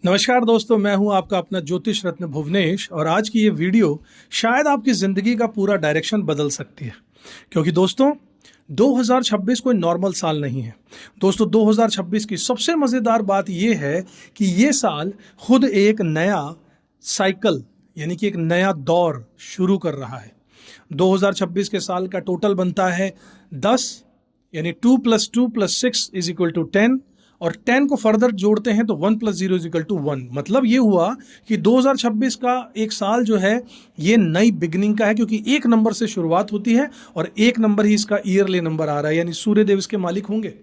नमस्कार दोस्तों, मैं हूं आपका अपना ज्योतिष रत्न भुवनेश और आज की ये वीडियो शायद आपकी ज़िंदगी का पूरा डायरेक्शन बदल सकती है। क्योंकि दोस्तों 2026 कोई नॉर्मल साल नहीं है। दोस्तों 2026 की सबसे मज़ेदार बात ये है कि ये साल खुद एक नया साइकिल यानी कि एक नया दौर शुरू कर रहा है। 2026 के साल का टोटल बनता है 10, यानी 2 + 2 + 6 = 10 और 10 को फर्दर जोड़ते हैं तो 1 + 0 = 1। मतलब ये हुआ कि 2026 का एक साल जो है ये नई बिगिनिंग का है, क्योंकि एक नंबर से शुरुआत होती है और एक नंबर ही इसका ईयरली नंबर आ रहा है, यानी सूर्यदेव इसके मालिक होंगे।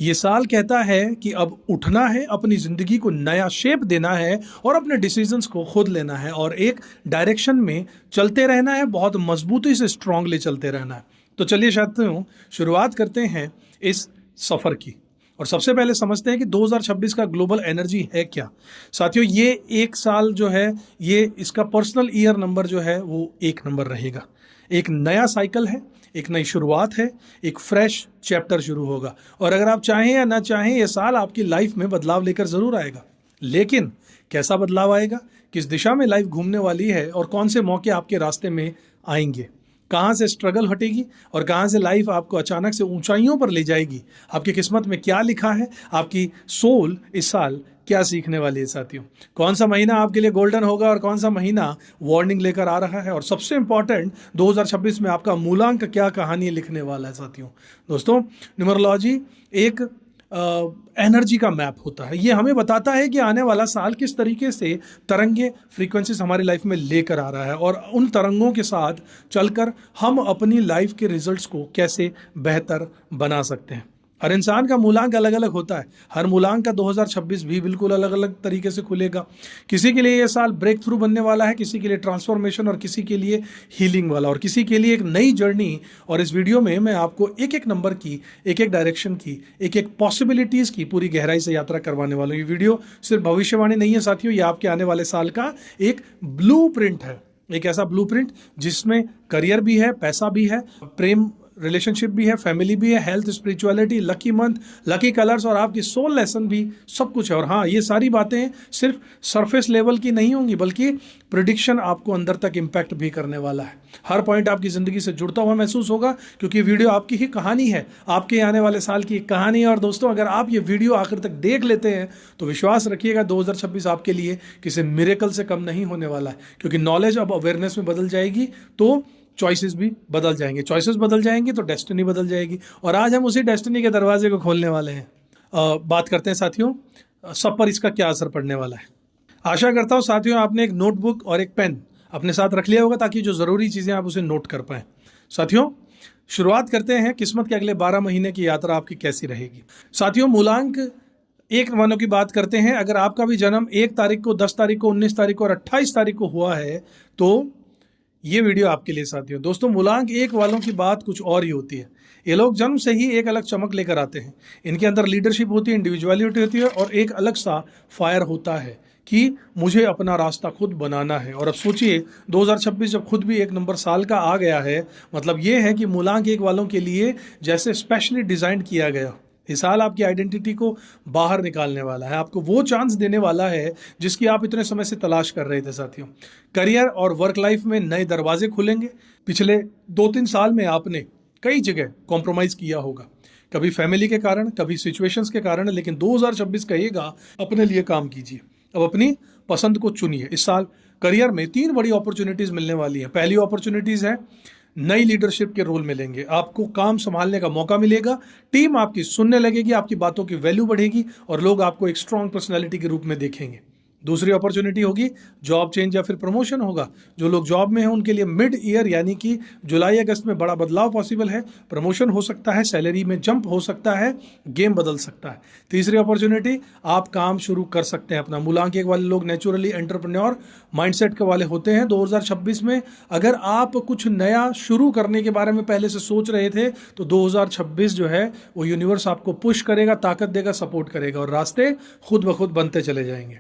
ये साल कहता है कि अब उठना है, अपनी ज़िंदगी को नया शेप देना है और अपने डिसीजंस को खुद लेना है और एक डायरेक्शन में चलते रहना है, बहुत मजबूती से स्ट्रांगली चलते रहना है। तो चलिए साथियों शुरुआत करते हैं इस सफ़र की और सबसे पहले समझते हैं कि 2026 का ग्लोबल एनर्जी है क्या। साथियों ये एक साल जो है ये इसका पर्सनल ईयर नंबर जो है वो 1 नंबर रहेगा। एक नया साइकिल है, एक नई शुरुआत है, एक फ्रेश चैप्टर शुरू होगा और अगर आप चाहें या ना चाहें ये साल आपकी लाइफ में बदलाव लेकर ज़रूर आएगा। लेकिन कैसा बदलाव आएगा, किस दिशा में लाइफ घूमने वाली है और कौन से मौके आपके रास्ते में आएंगे, कहाँ से स्ट्रगल हटेगी और कहाँ से लाइफ आपको अचानक से ऊंचाइयों पर ले जाएगी, आपकी किस्मत में क्या लिखा है, आपकी सोल इस साल क्या सीखने वाली है। साथियों कौन सा महीना आपके लिए गोल्डन होगा और कौन सा महीना वार्निंग लेकर आ रहा है और सबसे इंपॉर्टेंट 2026 में आपका मूलांक क्या कहानी लिखने वाला है। साथियों दोस्तों न्यूमरोलॉजी एक एनर्जी का मैप होता है। ये हमें बताता है कि आने वाला साल किस तरीके से तरंगे फ्रीक्वेंसीज हमारी लाइफ में लेकर आ रहा है और उन तरंगों के साथ चलकर हम अपनी लाइफ के रिजल्ट्स को कैसे बेहतर बना सकते हैं। हर इंसान का मूलांक अलग अलग होता है। हर मूलांक का 2026 भी बिल्कुल अलग अलग तरीके से खुलेगा। किसी के लिए ये साल ब्रेक थ्रू बनने वाला है, किसी के लिए ट्रांसफॉर्मेशन और किसी के लिए हीलिंग वाला और किसी के लिए एक नई जर्नी। और इस वीडियो में मैं आपको एक एक नंबर की, एक एक डायरेक्शन की, एक एक पॉसिबिलिटीज़ की पूरी गहराई से यात्रा करवाने वाला हूँ। ये वीडियो सिर्फ भविष्यवाणी नहीं है साथियों, ये आपके आने वाले साल का एक ब्लूप्रिंट है। एक ऐसा ब्लूप्रिंट जिसमें करियर भी है, पैसा भी है, प्रेम रिलेशनशिप भी है, फैमिली भी है, health, spirituality, lucky month, lucky colours और आपकी सोल लेसन भी, सब कुछ है। और हाँ, ये सारी बातें सिर्फ सरफेस लेवल की नहीं होंगी बल्कि प्रिडिक्शन आपको अंदर तक इम्पैक्ट भी करने वाला है। हर पॉइंट आपकी ज़िंदगी से जुड़ता हुआ महसूस होगा, क्योंकि वीडियो आपकी ही कहानी है, आपके आने वाले साल की एक कहानी है। और दोस्तों अगर आप ये वीडियो आखिर तक देख लेते हैं तो विश्वास रखिएगा 2026 आपके लिए किसी मिरेकल से कम नहीं होने वाला है, क्योंकि नॉलेज अब अवेयरनेस में बदल जाएगी तो चॉइसेस भी बदल जाएंगे, चॉइसेस बदल जाएंगी तो डेस्टिनी बदल जाएगी। और आज हम उसी डेस्टिनी के दरवाजे को खोलने वाले हैं। बात करते हैं साथियों सब पर इसका क्या असर पड़ने वाला है। आशा करता हूँ साथियों आपने एक नोटबुक और एक पेन अपने साथ रख लिया होगा ताकि जो ज़रूरी चीज़ें आप उसे नोट कर पाएँ। साथियों शुरुआत करते हैं किस्मत के अगले 12 महीने की यात्रा आपकी कैसी रहेगी। साथियों मूलांक 1 मानों की बात करते हैं। अगर आपका भी जन्म 1 तारीख को, 10 तारीख को, 19 तारीख को और 28 तारीख को हुआ है तो ये वीडियो आपके लिए साथियों। दोस्तों मूलांक 1 वालों की बात कुछ और ही होती है। ये लोग जन्म से ही एक अलग चमक लेकर आते हैं। इनके अंदर लीडरशिप होती है, इंडिविजुअलिटी होती है और एक अलग सा फायर होता है कि मुझे अपना रास्ता खुद बनाना है। और अब सोचिए 2026 जब खुद भी 1 नंबर साल का आ गया है, मतलब ये है कि मूलांक 1 वालों के लिए जैसे स्पेशली डिज़ाइन किया गया। इस साल आपकी आइडेंटिटी को बाहर निकालने वाला है, आपको वो चांस देने वाला है जिसकी आप इतने समय से तलाश कर रहे थे। साथियों करियर और वर्क लाइफ में नए दरवाजे खुलेंगे। पिछले 2-3 साल में आपने कई जगह कॉम्प्रोमाइज़ किया होगा, कभी फैमिली के कारण, कभी सिचुएशंस के कारण, लेकिन 2026 कहेगा अपने लिए काम कीजिए, अब अपनी पसंद को चुनिए। इस साल करियर में 3 बड़ी अपॉर्चुनिटीज़ मिलने वाली हैं। पहली अपॉर्चुनिटीज़ है नई लीडरशिप के रोल मिलेंगे, आपको काम संभालने का मौका मिलेगा, टीम आपकी सुनने लगेगी, आपकी बातों की वैल्यू बढ़ेगी और लोग आपको एक स्ट्रॉन्ग पर्सनैलिटी के रूप में देखेंगे। दूसरी अपॉर्चुनिटी होगी जॉब चेंज या फिर प्रमोशन होगा। जो लोग जॉब में हैं उनके लिए मिड ईयर यानी कि जुलाई अगस्त में बड़ा बदलाव पॉसिबल है। प्रमोशन हो सकता है, सैलरी में जंप हो सकता है, गेम बदल सकता है। तीसरी अपॉर्चुनिटी आप काम शुरू कर सकते हैं अपना। मूलांक 1 वाले लोग नेचुरली एंटरप्रेन्योर माइंडसेट के वाले होते हैं। 2026 में अगर आप कुछ नया शुरू करने के बारे में पहले से सोच रहे थे तो 2026 जो है वो यूनिवर्स आपको पुश करेगा, ताकत देगा, सपोर्ट करेगा और रास्ते खुद ब खुद बनते चले जाएंगे।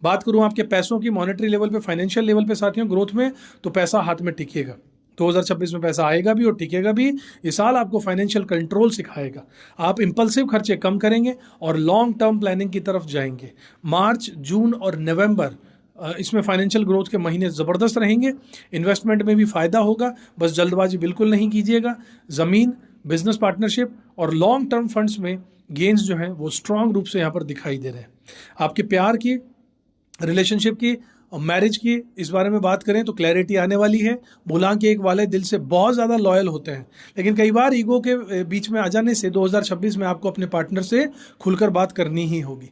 बात करूं आपके पैसों की, मॉनेटरी लेवल पे, फाइनेंशियल लेवल पे साथियों ग्रोथ में, तो पैसा हाथ में टिकेगा। 2026 में पैसा आएगा भी और टिकेगा भी। ये साल आपको फाइनेंशियल कंट्रोल सिखाएगा। आप इंपल्सिव खर्चे कम करेंगे और लॉन्ग टर्म प्लानिंग की तरफ जाएंगे। मार्च, जून और नवंबर इसमें फाइनेंशियल ग्रोथ के महीने ज़बरदस्त रहेंगे। इन्वेस्टमेंट में भी फ़ायदा होगा, बस जल्दबाजी बिल्कुल नहीं कीजिएगा। ज़मीन, बिजनेस पार्टनरशिप और लॉन्ग टर्म फंड्स में गेंस जो हैं वो स्ट्रांग रूप से यहाँ पर दिखाई दे रहे हैं। आपके प्यार की, रिलेशनशिप की और मैरिज की इस बारे में बात करें तो क्लैरिटी आने वाली है। मूलांक 1 वाले दिल से बहुत ज़्यादा लॉयल होते हैं, लेकिन कई बार ईगो के बीच में आ जाने से 2026 में आपको अपने पार्टनर से खुलकर बात करनी ही होगी।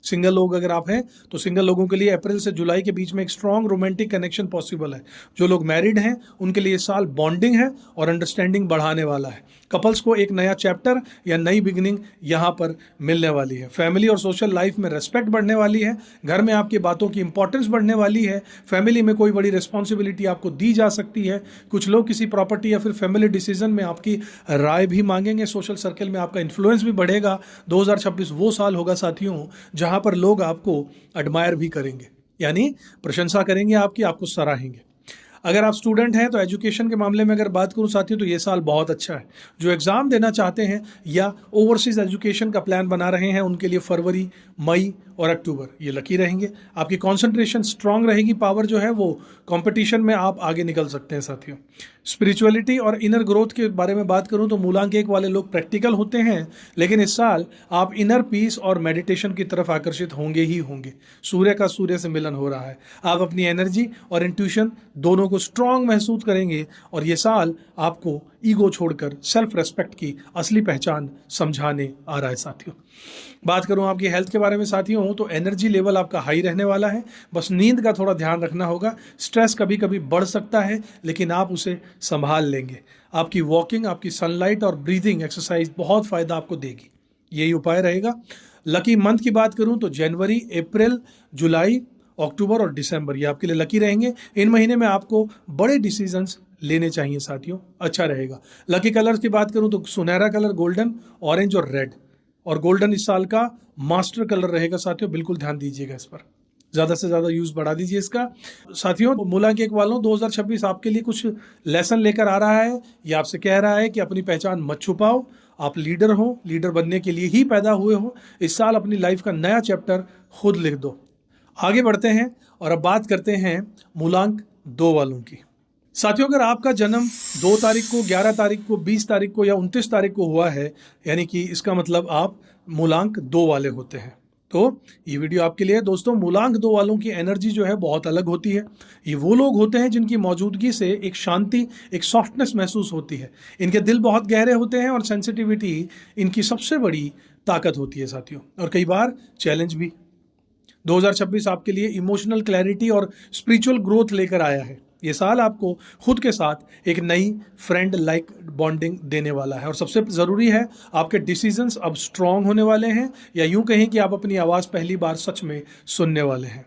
सिंगल लोग अगर आप हैं तो सिंगल लोगों के लिए अप्रैल से जुलाई के बीच में एक स्ट्रॉन्ग रोमांटिक कनेक्शन पॉसिबल है। जो लोग मैरिड हैं उनके लिए साल बॉन्डिंग है और अंडरस्टैंडिंग बढ़ाने वाला है। कपल्स को एक नया चैप्टर या नई बिगिनिंग यहाँ पर मिलने वाली है। फैमिली और सोशल लाइफ में रेस्पेक्ट बढ़ने वाली है। घर में आपकी बातों की इंपॉर्टेंस बढ़ने वाली है। फैमिली में कोई बड़ी रिस्पॉन्सिबिलिटी आपको दी जा सकती है। कुछ लोग किसी प्रॉपर्टी या फिर फैमिली डिसीजन में आपकी राय भी मांगेंगे। सोशल सर्कल में आपका इन्फ्लुएंस भी बढ़ेगा। 2026 वो साल होगा साथियों जहाँ पर लोग आपको एडमायर भी करेंगे, यानी प्रशंसा करेंगे आपकी, आपको सराहेंगे। अगर आप स्टूडेंट हैं तो एजुकेशन के मामले में अगर बात करूं साथियों तो ये साल बहुत अच्छा है। जो एग्ज़ाम देना चाहते हैं या ओवरसीज़ एजुकेशन का प्लान बना रहे हैं उनके लिए फरवरी, मई और अक्टूबर ये लकी रहेंगे। आपकी कंसंट्रेशन स्ट्रांग रहेगी, पावर जो है वो कंपटीशन में आप आगे निकल सकते हैं साथियों। स्पिरिचुअलिटी और इनर ग्रोथ के बारे में बात करूं तो मूलांक 1 वाले लोग प्रैक्टिकल होते हैं, लेकिन इस साल आप इनर पीस और मेडिटेशन की तरफ आकर्षित होंगे ही होंगे। सूर्य का सूर्य से मिलन हो रहा है। आप अपनी एनर्जी और इंट्यूशन दोनों को स्ट्रांग महसूस करेंगे और ये साल आपको ईगो छोड़कर सेल्फ रेस्पेक्ट की असली पहचान समझाने आ रहा है साथियों। बात करूं आपकी हेल्थ के बारे में साथियों तो एनर्जी लेवल आपका हाई रहने वाला है। बस नींद का थोड़ा ध्यान रखना होगा। स्ट्रेस कभी कभी बढ़ सकता है लेकिन आप उसे संभाल लेंगे। आपकी वॉकिंग, आपकी सनलाइट और ब्रीदिंग एक्सरसाइज बहुत फ़ायदा आपको देगी। यही उपाय रहेगा। लकी मंथ की बात करूं तो जनवरी, अप्रैल, जुलाई, अक्टूबर और दिसंबर ये आपके लिए लकी रहेंगे। इन महीने में आपको बड़े डिसीजंस लेने चाहिए साथियों, अच्छा रहेगा। लकी कलर्स की बात करूं तो सुनहरा कलर गोल्डन, ऑरेंज और रेड, और गोल्डन इस साल का मास्टर कलर रहेगा साथियों। बिल्कुल ध्यान दीजिएगा इस पर, ज़्यादा से ज़्यादा यूज़ बढ़ा दीजिए इसका। साथियों मूलांक 1 वालों 2026 आपके लिए कुछ लेसन लेकर आ रहा है। ये आपसे कह रहा है कि अपनी पहचान मत छुपाओ। आप लीडर हो, लीडर बनने के लिए ही पैदा हुए हो। इस साल अपनी लाइफ का नया चैप्टर खुद लिख दो। आगे बढ़ते हैं और अब बात करते हैं मूलांक 2 वालों की। साथियों अगर आपका जन्म 2 तारीख को, 11 तारीख को, 20 तारीख को या 29 तारीख को हुआ है, यानी कि इसका मतलब आप मूलांक 2 वाले होते हैं। तो ये वीडियो आपके लिए है दोस्तों। मूलांक 2 वालों की एनर्जी जो है बहुत अलग होती है। ये वो लोग होते हैं जिनकी मौजूदगी से एक शांति, एक सॉफ्टनेस महसूस होती है। इनके दिल बहुत गहरे होते हैं और सेंसिटिविटी इनकी सबसे बड़ी ताकत होती है साथियों, और कई बार चैलेंज भी। 2026 आपके लिए इमोशनल क्लैरिटी और स्पिरिचुअल ग्रोथ लेकर आया है। ये साल आपको खुद के साथ एक नई फ्रेंड लाइक बॉन्डिंग देने वाला है, और सबसे ज़रूरी है आपके डिसीजंस अब स्ट्रांग होने वाले हैं, या यूं कहें कि आप अपनी आवाज़ पहली बार सच में सुनने वाले हैं।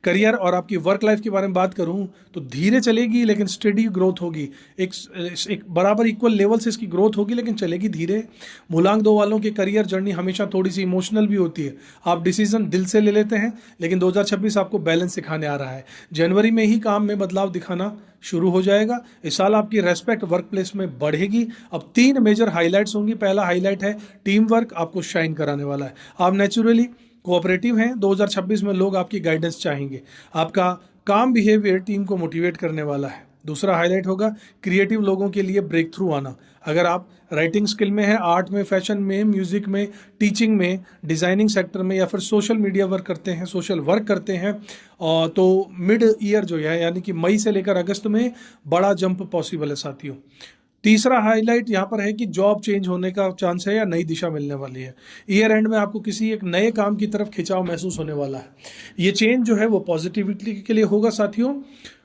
करियर और आपकी वर्क लाइफ के बारे में बात करूं तो धीरे चलेगी लेकिन स्टेडी ग्रोथ होगी। एक बराबर इक्वल लेवल से इसकी ग्रोथ होगी लेकिन चलेगी धीरे। मूलांक 2 वालों की करियर जर्नी हमेशा थोड़ी सी इमोशनल भी होती है। आप डिसीजन दिल से ले लेते हैं, लेकिन 2026 आपको बैलेंस सिखाने आ रहा है। जनवरी में ही काम में बदलाव दिखाना शुरू हो जाएगा। इस साल आपकी रेस्पेक्ट वर्क प्लेस में बढ़ेगी। अब 3 मेजर हाईलाइट्स होंगी। पहला हाईलाइट है टीम वर्क, आपको शाइन कराने वाला है। आप नेचुरली कोऑपरेटिव हैं। 2026 में लोग आपकी गाइडेंस चाहेंगे। आपका काम बिहेवियर टीम को मोटिवेट करने वाला है। दूसरा हाईलाइट होगा क्रिएटिव लोगों के लिए ब्रेक थ्रू आना। अगर आप राइटिंग स्किल में हैं, आर्ट में, फैशन में, म्यूजिक में, टीचिंग में, डिज़ाइनिंग सेक्टर में या फिर सोशल मीडिया वर्क करते हैं, सोशल वर्क करते हैं, तो मिड ईयर जो है यानी कि मई से लेकर अगस्त में बड़ा जंप पॉसिबल है साथियों। तीसरा हाईलाइट यहाँ पर है कि जॉब चेंज होने का चांस है या नई दिशा मिलने वाली है। ईयर एंड में आपको किसी एक नए काम की तरफ खिंचाव महसूस होने वाला है। ये चेंज जो है वो पॉजिटिविटी के लिए होगा साथियों।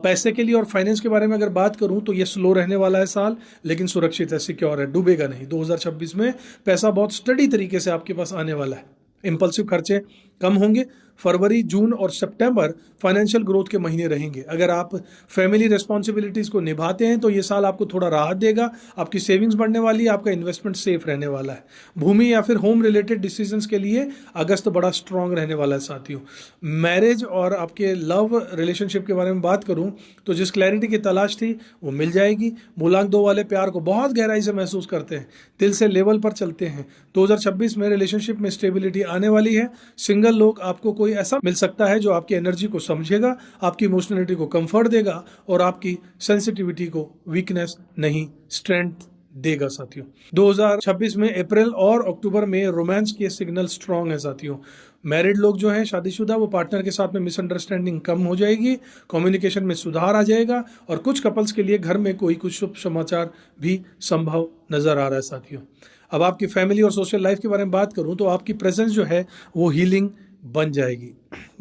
पैसे के लिए और फाइनेंस के बारे में अगर बात करूं तो ये स्लो रहने वाला है साल, लेकिन सुरक्षित है, सिक्योर है, डूबेगा नहीं। 2026 में पैसा बहुत स्टडी तरीके से आपके पास आने वाला है। इम्पल्सिव खर्चे कम होंगे। फरवरी, जून और सितंबर फाइनेंशियल ग्रोथ के महीने रहेंगे। अगर आप फैमिली रिस्पॉन्सिबिलिटीज़ को निभाते हैं तो ये साल आपको थोड़ा राहत देगा। आपकी सेविंग्स बढ़ने वाली है, आपका इन्वेस्टमेंट सेफ रहने वाला है। भूमि या फिर होम रिलेटेड डिसीजंस के लिए अगस्त बड़ा स्ट्रांग रहने वाला है साथियों। मैरिज और आपके लव रिलेशनशिप के बारे में बात करूं तो जिस क्लैरिटी की तलाश थी वो मिल जाएगी। मूलांक 2 वाले प्यार को बहुत गहराई से महसूस करते हैं, दिल से लेवल पर चलते हैं। 2026 में रिलेशनशिप में स्टेबिलिटी आने वाली है। सिंगल लोग आपको कोई ऐसा मिल सकता है जो आपकी एनर्जी को समझेगा, आपकी इमोशनलिटी को कंफर्ट देगा और आपकी सेंसिटिविटी को वीकनेस नहीं स्ट्रेंथ देगा साथियों। 2026 में अप्रैल और अक्टूबर में रोमांस के सिग्नल स्ट्रांग है साथियों। मैरिड लोग जो हैं शादीशुदा, वो पार्टनर के साथ में मिसअंडरस्टैंडिंग कम हो जाएगी, कम्युनिकेशन में सुधार आ जाएगा और कुछ कपल्स के लिए घर में कोई कुछ शुभ समाचार भी संभव नजर आ रहा है साथियों। अब आपकी फैमिली और सोशल लाइफ के बारे में बात करूं तो आपकी प्रेजेंस जो है वो हीलिंग बन जाएगी।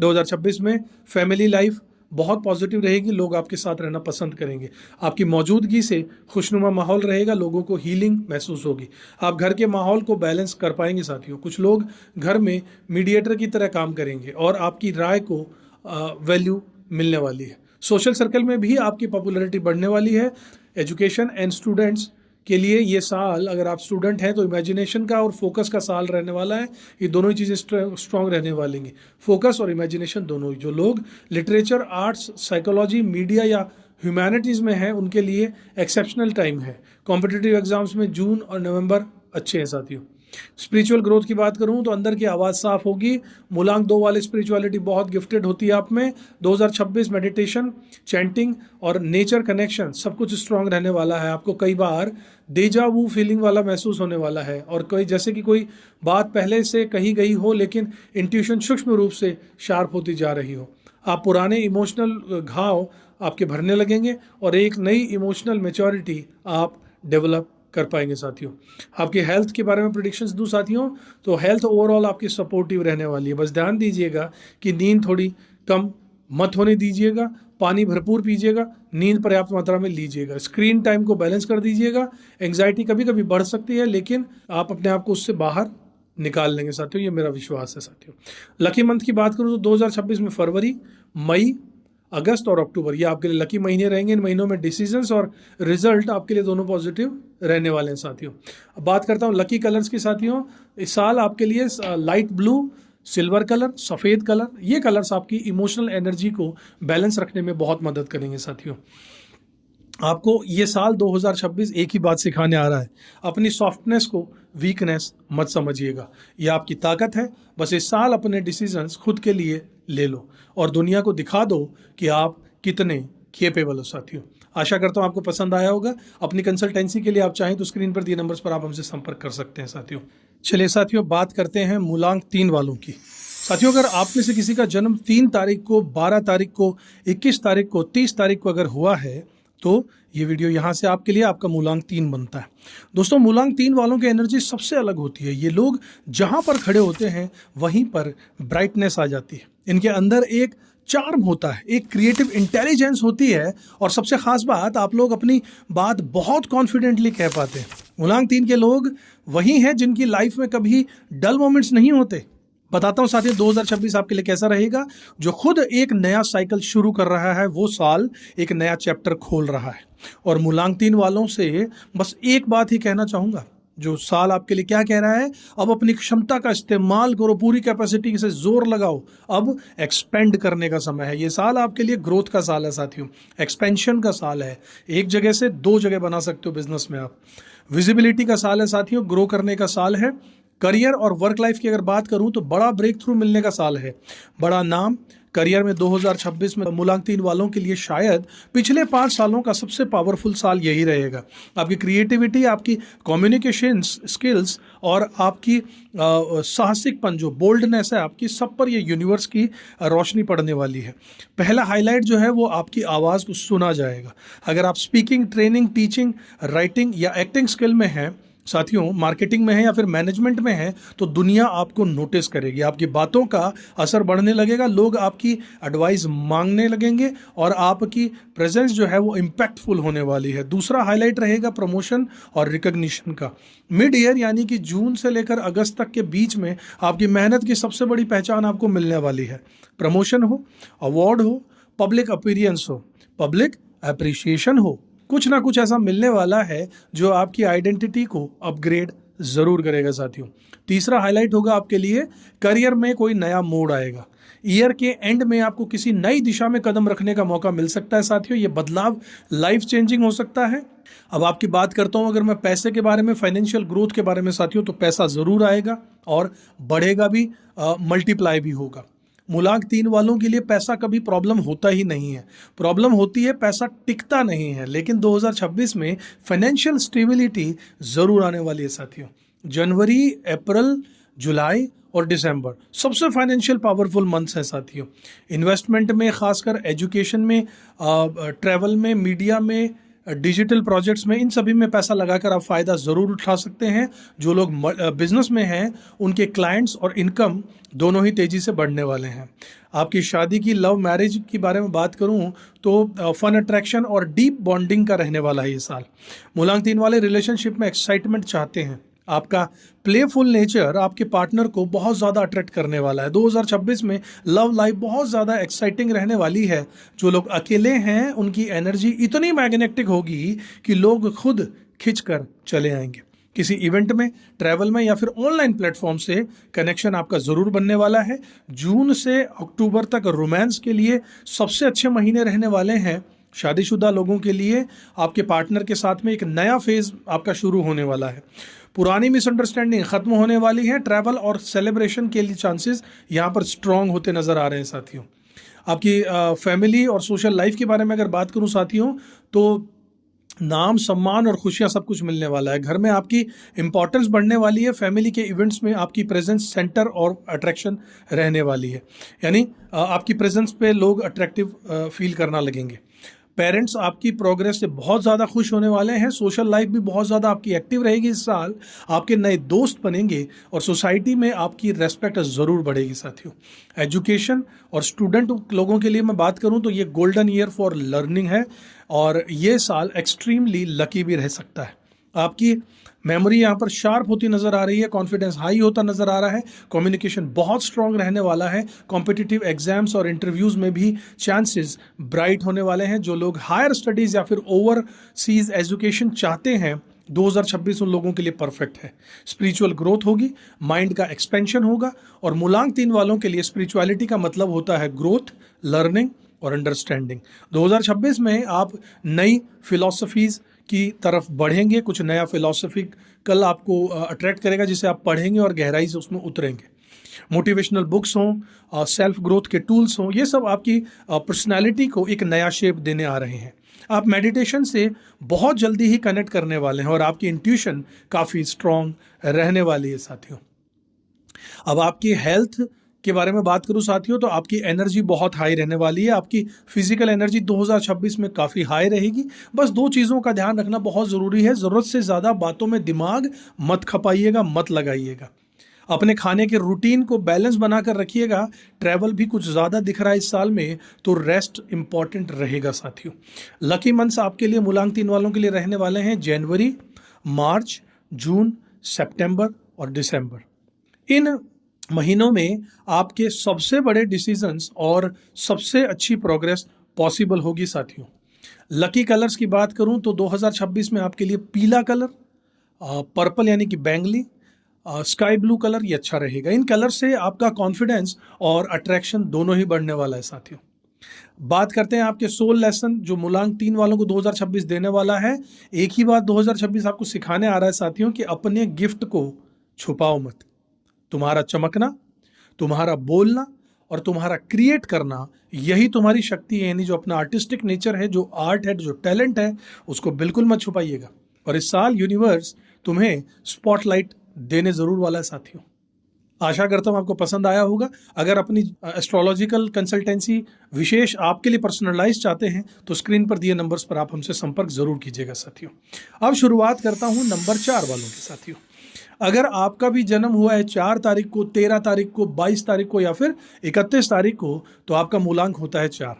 2026 में फैमिली लाइफ बहुत पॉजिटिव रहेगी, लोग आपके साथ रहना पसंद करेंगे। आपकी मौजूदगी से खुशनुमा माहौल रहेगा, लोगों को हीलिंग महसूस होगी। आप घर के माहौल को बैलेंस कर पाएंगे साथियों। कुछ लोग घर में मीडिएटर की तरह काम करेंगे और आपकी राय को वैल्यू मिलने वाली है। सोशल सर्कल में भी आपकी पॉपुलैरिटी बढ़ने वाली है। एजुकेशन एंड स्टूडेंट्स के लिए ये साल, अगर आप स्टूडेंट हैं तो इमेजिनेशन का और फोकस का साल रहने वाला है। ये दोनों ही चीज़ें स्ट्रांग रहने वाली हैं, फोकस और इमेजिनेशन दोनों ही। जो लोग लिटरेचर, आर्ट्स, साइकोलॉजी, मीडिया या ह्यूमैनिटीज़ में हैं उनके लिए एक्सेप्शनल टाइम है। कॉम्पिटिटिव एग्जाम्स में जून और नवंबर अच्छे हैं साथियों। स्पिरिचुअल ग्रोथ की बात करूं तो अंदर की आवाज़ साफ होगी। मूलांक 2 वाले स्पिरिचुअलिटी बहुत गिफ्टेड होती है आप में। 2026 मेडिटेशन, चैंटिंग और नेचर कनेक्शन सब कुछ स्ट्रांग रहने वाला है। आपको कई बार डेजा वू फीलिंग वाला महसूस होने वाला है और कोई जैसे कि कोई बात पहले से कही गई हो लेकिन इंट्यूशन सूक्ष्म रूप से शार्प होती जा रही हो। आप पुराने इमोशनल घाव आपके भरने लगेंगे और एक नई इमोशनल मैच्योरिटी आप डेवलप कर पाएंगे साथियों। आपकी हेल्थ के बारे में प्रेडिक्शंस दूं साथियों तो हेल्थ ओवरऑल आपकी सपोर्टिव रहने वाली है। बस ध्यान दीजिएगा कि नींद थोड़ी कम मत होने दीजिएगा, पानी भरपूर पीजिएगा, नींद पर्याप्त मात्रा में लीजिएगा, स्क्रीन टाइम को बैलेंस कर दीजिएगा। एंग्जाइटी कभी कभी बढ़ सकती है लेकिन आप अपने आप को उससे बाहर निकाल लेंगे साथियों, ये मेरा विश्वास है साथियों। लकी मंथ की बात करूँ तो 2026 में फरवरी, मई, अगस्त और अक्टूबर ये आपके लिए लकी महीने रहेंगे। इन महीनों में डिसीजंस और रिजल्ट आपके लिए दोनों पॉजिटिव रहने वाले हैं साथियों। अब बात करता हूँ लकी कलर्स की साथियों। इस साल आपके लिए लाइट ब्लू, सिल्वर कलर, सफ़ेद कलर, ये कलर्स आपकी इमोशनल एनर्जी को बैलेंस रखने में बहुत मदद करेंगे साथियों। आपको ये साल 2026 एक ही बात सिखाने आ रहा है, अपनी सॉफ्टनेस को वीकनेस मत समझिएगा, ये आपकी ताकत है। बस इस साल अपने डिसीजंस खुद के लिए ले लो और दुनिया को दिखा दो कि आप कितने केपेबल हो साथियों। आशा करता हूँ आपको पसंद आया होगा। अपनी कंसल्टेंसी के लिए आप चाहें तो स्क्रीन पर दिए नंबर्स पर आप हमसे संपर्क कर सकते हैं साथियों। चलिए साथियों बात करते हैं मूलांक 3 वालों की। साथियों अगर आप में से किसी का जन्म 3 तारीख को, 12 तारीख को, 21 तारीख को, 30 तारीख को अगर हुआ है तो ये वीडियो यहाँ से आपके लिए आपका मूलांक 3 बनता है। दोस्तों मूलांक 3 वालों की एनर्जी सबसे अलग होती है। ये लोग जहाँ पर खड़े होते हैं वहीं पर ब्राइटनेस आ जाती है। इनके अंदर एक चार्म होता है, एक क्रिएटिव इंटेलिजेंस होती है और सबसे खास बात, आप लोग अपनी बात बहुत कॉन्फिडेंटली कह पाते हैं। मूलांक 3 के लोग वही हैं जिनकी लाइफ में कभी डल मोमेंट्स नहीं होते। बताता हूँ साथियों 2026 आपके लिए कैसा रहेगा। जो खुद एक नया साइकिल शुरू कर रहा है वो साल एक नया चैप्टर खोल रहा है। और मूलांक 3 वालों से बस एक बात ही कहना चाहूँगा, जो साल आपके लिए क्या कह रहा है, अब अपनी क्षमता का इस्तेमाल करो, पूरी कैपेसिटी से जोर लगाओ, अब एक्सपेंड करने का समय है। ये साल आपके लिए ग्रोथ का साल है साथियों, एक्सपेंशन का साल है। एक जगह से 2 जगह बना सकते हो बिजनेस में आप। विजिबिलिटी का साल है साथियों, ग्रो करने का साल है। करियर और वर्क लाइफ की अगर बात करूं तो बड़ा ब्रेक थ्रू मिलने का साल है। बड़ा नाम करियर में 2026 में मूलांक 3 वालों के लिए शायद पिछले 5 सालों का सबसे पावरफुल साल यही रहेगा। आपकी क्रिएटिविटी, आपकी कम्युनिकेशन स्किल्स और आपकी साहसिकपन, जो बोल्डनेस है आपकी, सब पर ये यूनिवर्स की रोशनी पड़ने वाली है। पहला हाईलाइट जो है वो आपकी आवाज़ को सुना जाएगा। अगर आप स्पीकिंग, ट्रेनिंग, टीचिंग, राइटिंग या एक्टिंग स्किल में हैं साथियों मार्केटिंग में है या फिर मैनेजमेंट में है तो दुनिया आपको नोटिस करेगी, आपकी बातों का असर बढ़ने लगेगा, लोग आपकी एडवाइस मांगने लगेंगे और आपकी प्रेजेंस जो है वो इम्पैक्टफुल होने वाली है। दूसरा हाईलाइट रहेगा प्रमोशन और रिकग्निशन का। मिड ईयर यानी कि जून से लेकर अगस्त तक के बीच में आपकी मेहनत की सबसे बड़ी पहचान आपको मिलने वाली है। प्रमोशन हो, अवार्ड हो, पब्लिक अपीयरेंस हो, पब्लिक अप्रिसिएशन हो, कुछ ना कुछ ऐसा मिलने वाला है जो आपकी आइडेंटिटी को अपग्रेड जरूर करेगा साथियों। तीसरा हाईलाइट होगा आपके लिए करियर में कोई नया मोड़ आएगा। ईयर के एंड में आपको किसी नई दिशा में कदम रखने का मौका मिल सकता है साथियों। ये बदलाव लाइफ चेंजिंग हो सकता है। अब आपकी बात करता हूं अगर मैं पैसे के बारे में, फाइनेंशियल ग्रोथ के बारे में साथियों, तो पैसा जरूर आएगा और बढ़ेगा भी, मल्टीप्लाई भी होगा। मूलांक 3 वालों के लिए पैसा कभी प्रॉब्लम होता ही नहीं है। प्रॉब्लम होती है पैसा टिकता नहीं है। लेकिन 2026 में फाइनेंशियल स्टेबिलिटी जरूर आने वाली है साथियों। जनवरी, अप्रैल, जुलाई और दिसंबर सबसे फाइनेंशियल पावरफुल मंथ्स हैं साथियों। इन्वेस्टमेंट में, खासकर एजुकेशन में, ट्रैवल में, मीडिया में, डिजिटल प्रोजेक्ट्स में, इन सभी में पैसा लगाकर आप फ़ायदा ज़रूर उठा सकते हैं। जो लोग बिजनेस में हैं उनके क्लाइंट्स और इनकम दोनों ही तेज़ी से बढ़ने वाले हैं। आपकी शादी की, लव मैरिज के बारे में बात करूं तो फन अट्रैक्शन और डीप बॉन्डिंग का रहने वाला है ये साल। मूलांक 3 वाले रिलेशनशिप में एक्साइटमेंट चाहते हैं। आपका प्लेफुल नेचर आपके पार्टनर को बहुत ज़्यादा अट्रैक्ट करने वाला है। 2026 में लव लाइफ बहुत ज़्यादा एक्साइटिंग रहने वाली है। जो लोग अकेले हैं उनकी एनर्जी इतनी मैग्नेटिक होगी कि लोग खुद खिंच कर चले आएंगे। किसी इवेंट में, ट्रैवल में या फिर ऑनलाइन प्लेटफॉर्म से कनेक्शन आपका ज़रूर बनने वाला है। जून से अक्टूबर तक रोमांस के लिए सबसे अच्छे महीने रहने वाले हैं। शादीशुदा लोगों के लिए आपके पार्टनर के साथ में एक नया फेज आपका शुरू होने वाला है। पुरानी मिसअंडरस्टैंडिंग खत्म होने वाली है। ट्रैवल और सेलिब्रेशन के लिए चांसेस यहाँ पर स्ट्रांग होते नजर आ रहे हैं साथियों। आपकी फैमिली और सोशल लाइफ के बारे में अगर बात करूँ साथियों तो नाम, सम्मान और खुशियां सब कुछ मिलने वाला है। घर में आपकी इंपॉर्टेंस बढ़ने वाली है। फैमिली के इवेंट्स में आपकी प्रेजेंस सेंटर और अट्रैक्शन रहने वाली है, यानी आपकी प्रेजेंस पे लोग अट्रैक्टिव फील करना लगेंगे। पेरेंट्स आपकी प्रोग्रेस से बहुत ज़्यादा खुश होने वाले हैं। सोशल लाइफ भी बहुत ज़्यादा आपकी एक्टिव रहेगी इस साल। आपके नए दोस्त बनेंगे और सोसाइटी में आपकी रेस्पेक्ट ज़रूर बढ़ेगी साथियों। एजुकेशन और स्टूडेंट लोगों के लिए मैं बात करूं तो ये गोल्डन ईयर फॉर लर्निंग है और ये साल एक्सट्रीमली लकी भी रह सकता है। आपकी मेमोरी यहाँ पर शार्प होती नजर आ रही है, कॉन्फिडेंस हाई होता नजर आ रहा है, कम्युनिकेशन बहुत स्ट्रांग रहने वाला है। कॉम्पिटिटिव एग्जाम्स और इंटरव्यूज में भी चांसेस ब्राइट होने वाले हैं। जो लोग हायर स्टडीज या फिर ओवरसीज एजुकेशन चाहते हैं 2026 उन लोगों के लिए परफेक्ट है। स्पिरिचुअल ग्रोथ होगी, माइंड का एक्सपेंशन होगा और मूलांक 3 वालों के लिए स्पिरिचुअलिटी का मतलब होता है ग्रोथ, लर्निंग और अंडरस्टैंडिंग। 2026 में आप नई फिलॉसफीज की तरफ बढ़ेंगे। कुछ नया फिलॉसफी कल आपको अट्रैक्ट करेगा जिसे आप पढ़ेंगे और गहराई से उसमें उतरेंगे। मोटिवेशनल बुक्स हों, सेल्फ ग्रोथ के टूल्स हों, ये सब आपकी पर्सनालिटी को एक नया शेप देने आ रहे हैं। आप मेडिटेशन से बहुत जल्दी ही कनेक्ट करने वाले हैं और आपकी इंट्यूशन काफ़ी स्ट्रांग रहने वाली है साथियों। अब आपकी हेल्थ के बारे में बात करूं साथियों तो आपकी एनर्जी बहुत हाई रहने वाली है। आपकी फिजिकल एनर्जी 2026 में काफ़ी हाई रहेगी। बस 2 चीज़ों का ध्यान रखना बहुत ज़रूरी है। ज़रूरत से ज़्यादा बातों में दिमाग मत खपाइएगा, मत लगाइएगा। अपने खाने के रूटीन को बैलेंस बनाकर रखिएगा। ट्रैवल भी कुछ ज़्यादा दिख रहा है इस साल में, तो रेस्ट इंपॉर्टेंट रहेगा साथियों। लकी मंथ्स आपके लिए मूलांक 3 वालों के लिए रहने वाले हैं जनवरी, मार्च, जून, सितंबर और दिसंबर। इन महीनों में आपके सबसे बड़े डिसीजंस और सबसे अच्छी प्रोग्रेस पॉसिबल होगी साथियों। लकी कलर्स की बात करूं तो 2026 में आपके लिए पीला कलर, पर्पल यानी कि बैंगनी, स्काई ब्लू कलर ये अच्छा रहेगा। इन कलर से आपका कॉन्फिडेंस और अट्रैक्शन दोनों ही बढ़ने वाला है साथियों। बात करते हैं आपके सोल लेसन जो मूलांक 3 वालों को 2026 देने वाला है। एक ही बात 2026 आपको सिखाने आ रहा है साथियों कि अपने गिफ्ट को छुपाओ मत। तुम्हारा चमकना, तुम्हारा बोलना और तुम्हारा क्रिएट करना, यही तुम्हारी शक्ति है। यानी जो अपना आर्टिस्टिक नेचर है, जो आर्ट है, जो टैलेंट है, उसको बिल्कुल मत छुपाइएगा। और इस साल यूनिवर्स तुम्हें स्पॉटलाइट देने जरूर वाला है साथियों। आशा करता हूं आपको पसंद आया होगा। अगर अपनी एस्ट्रोलॉजिकल कंसल्टेंसी विशेष आपके लिए पर्सनलाइज चाहते हैं तो स्क्रीन पर दिए नंबर्स पर आप हमसे संपर्क जरूर कीजिएगा साथियों। अब शुरुआत करता हूं नंबर 4 वालों के साथियों। अगर आपका भी जन्म हुआ है 4 तारीख को, 13 तारीख को, 22 तारीख को या फिर 31 तारीख को, तो आपका मूलांक होता है 4।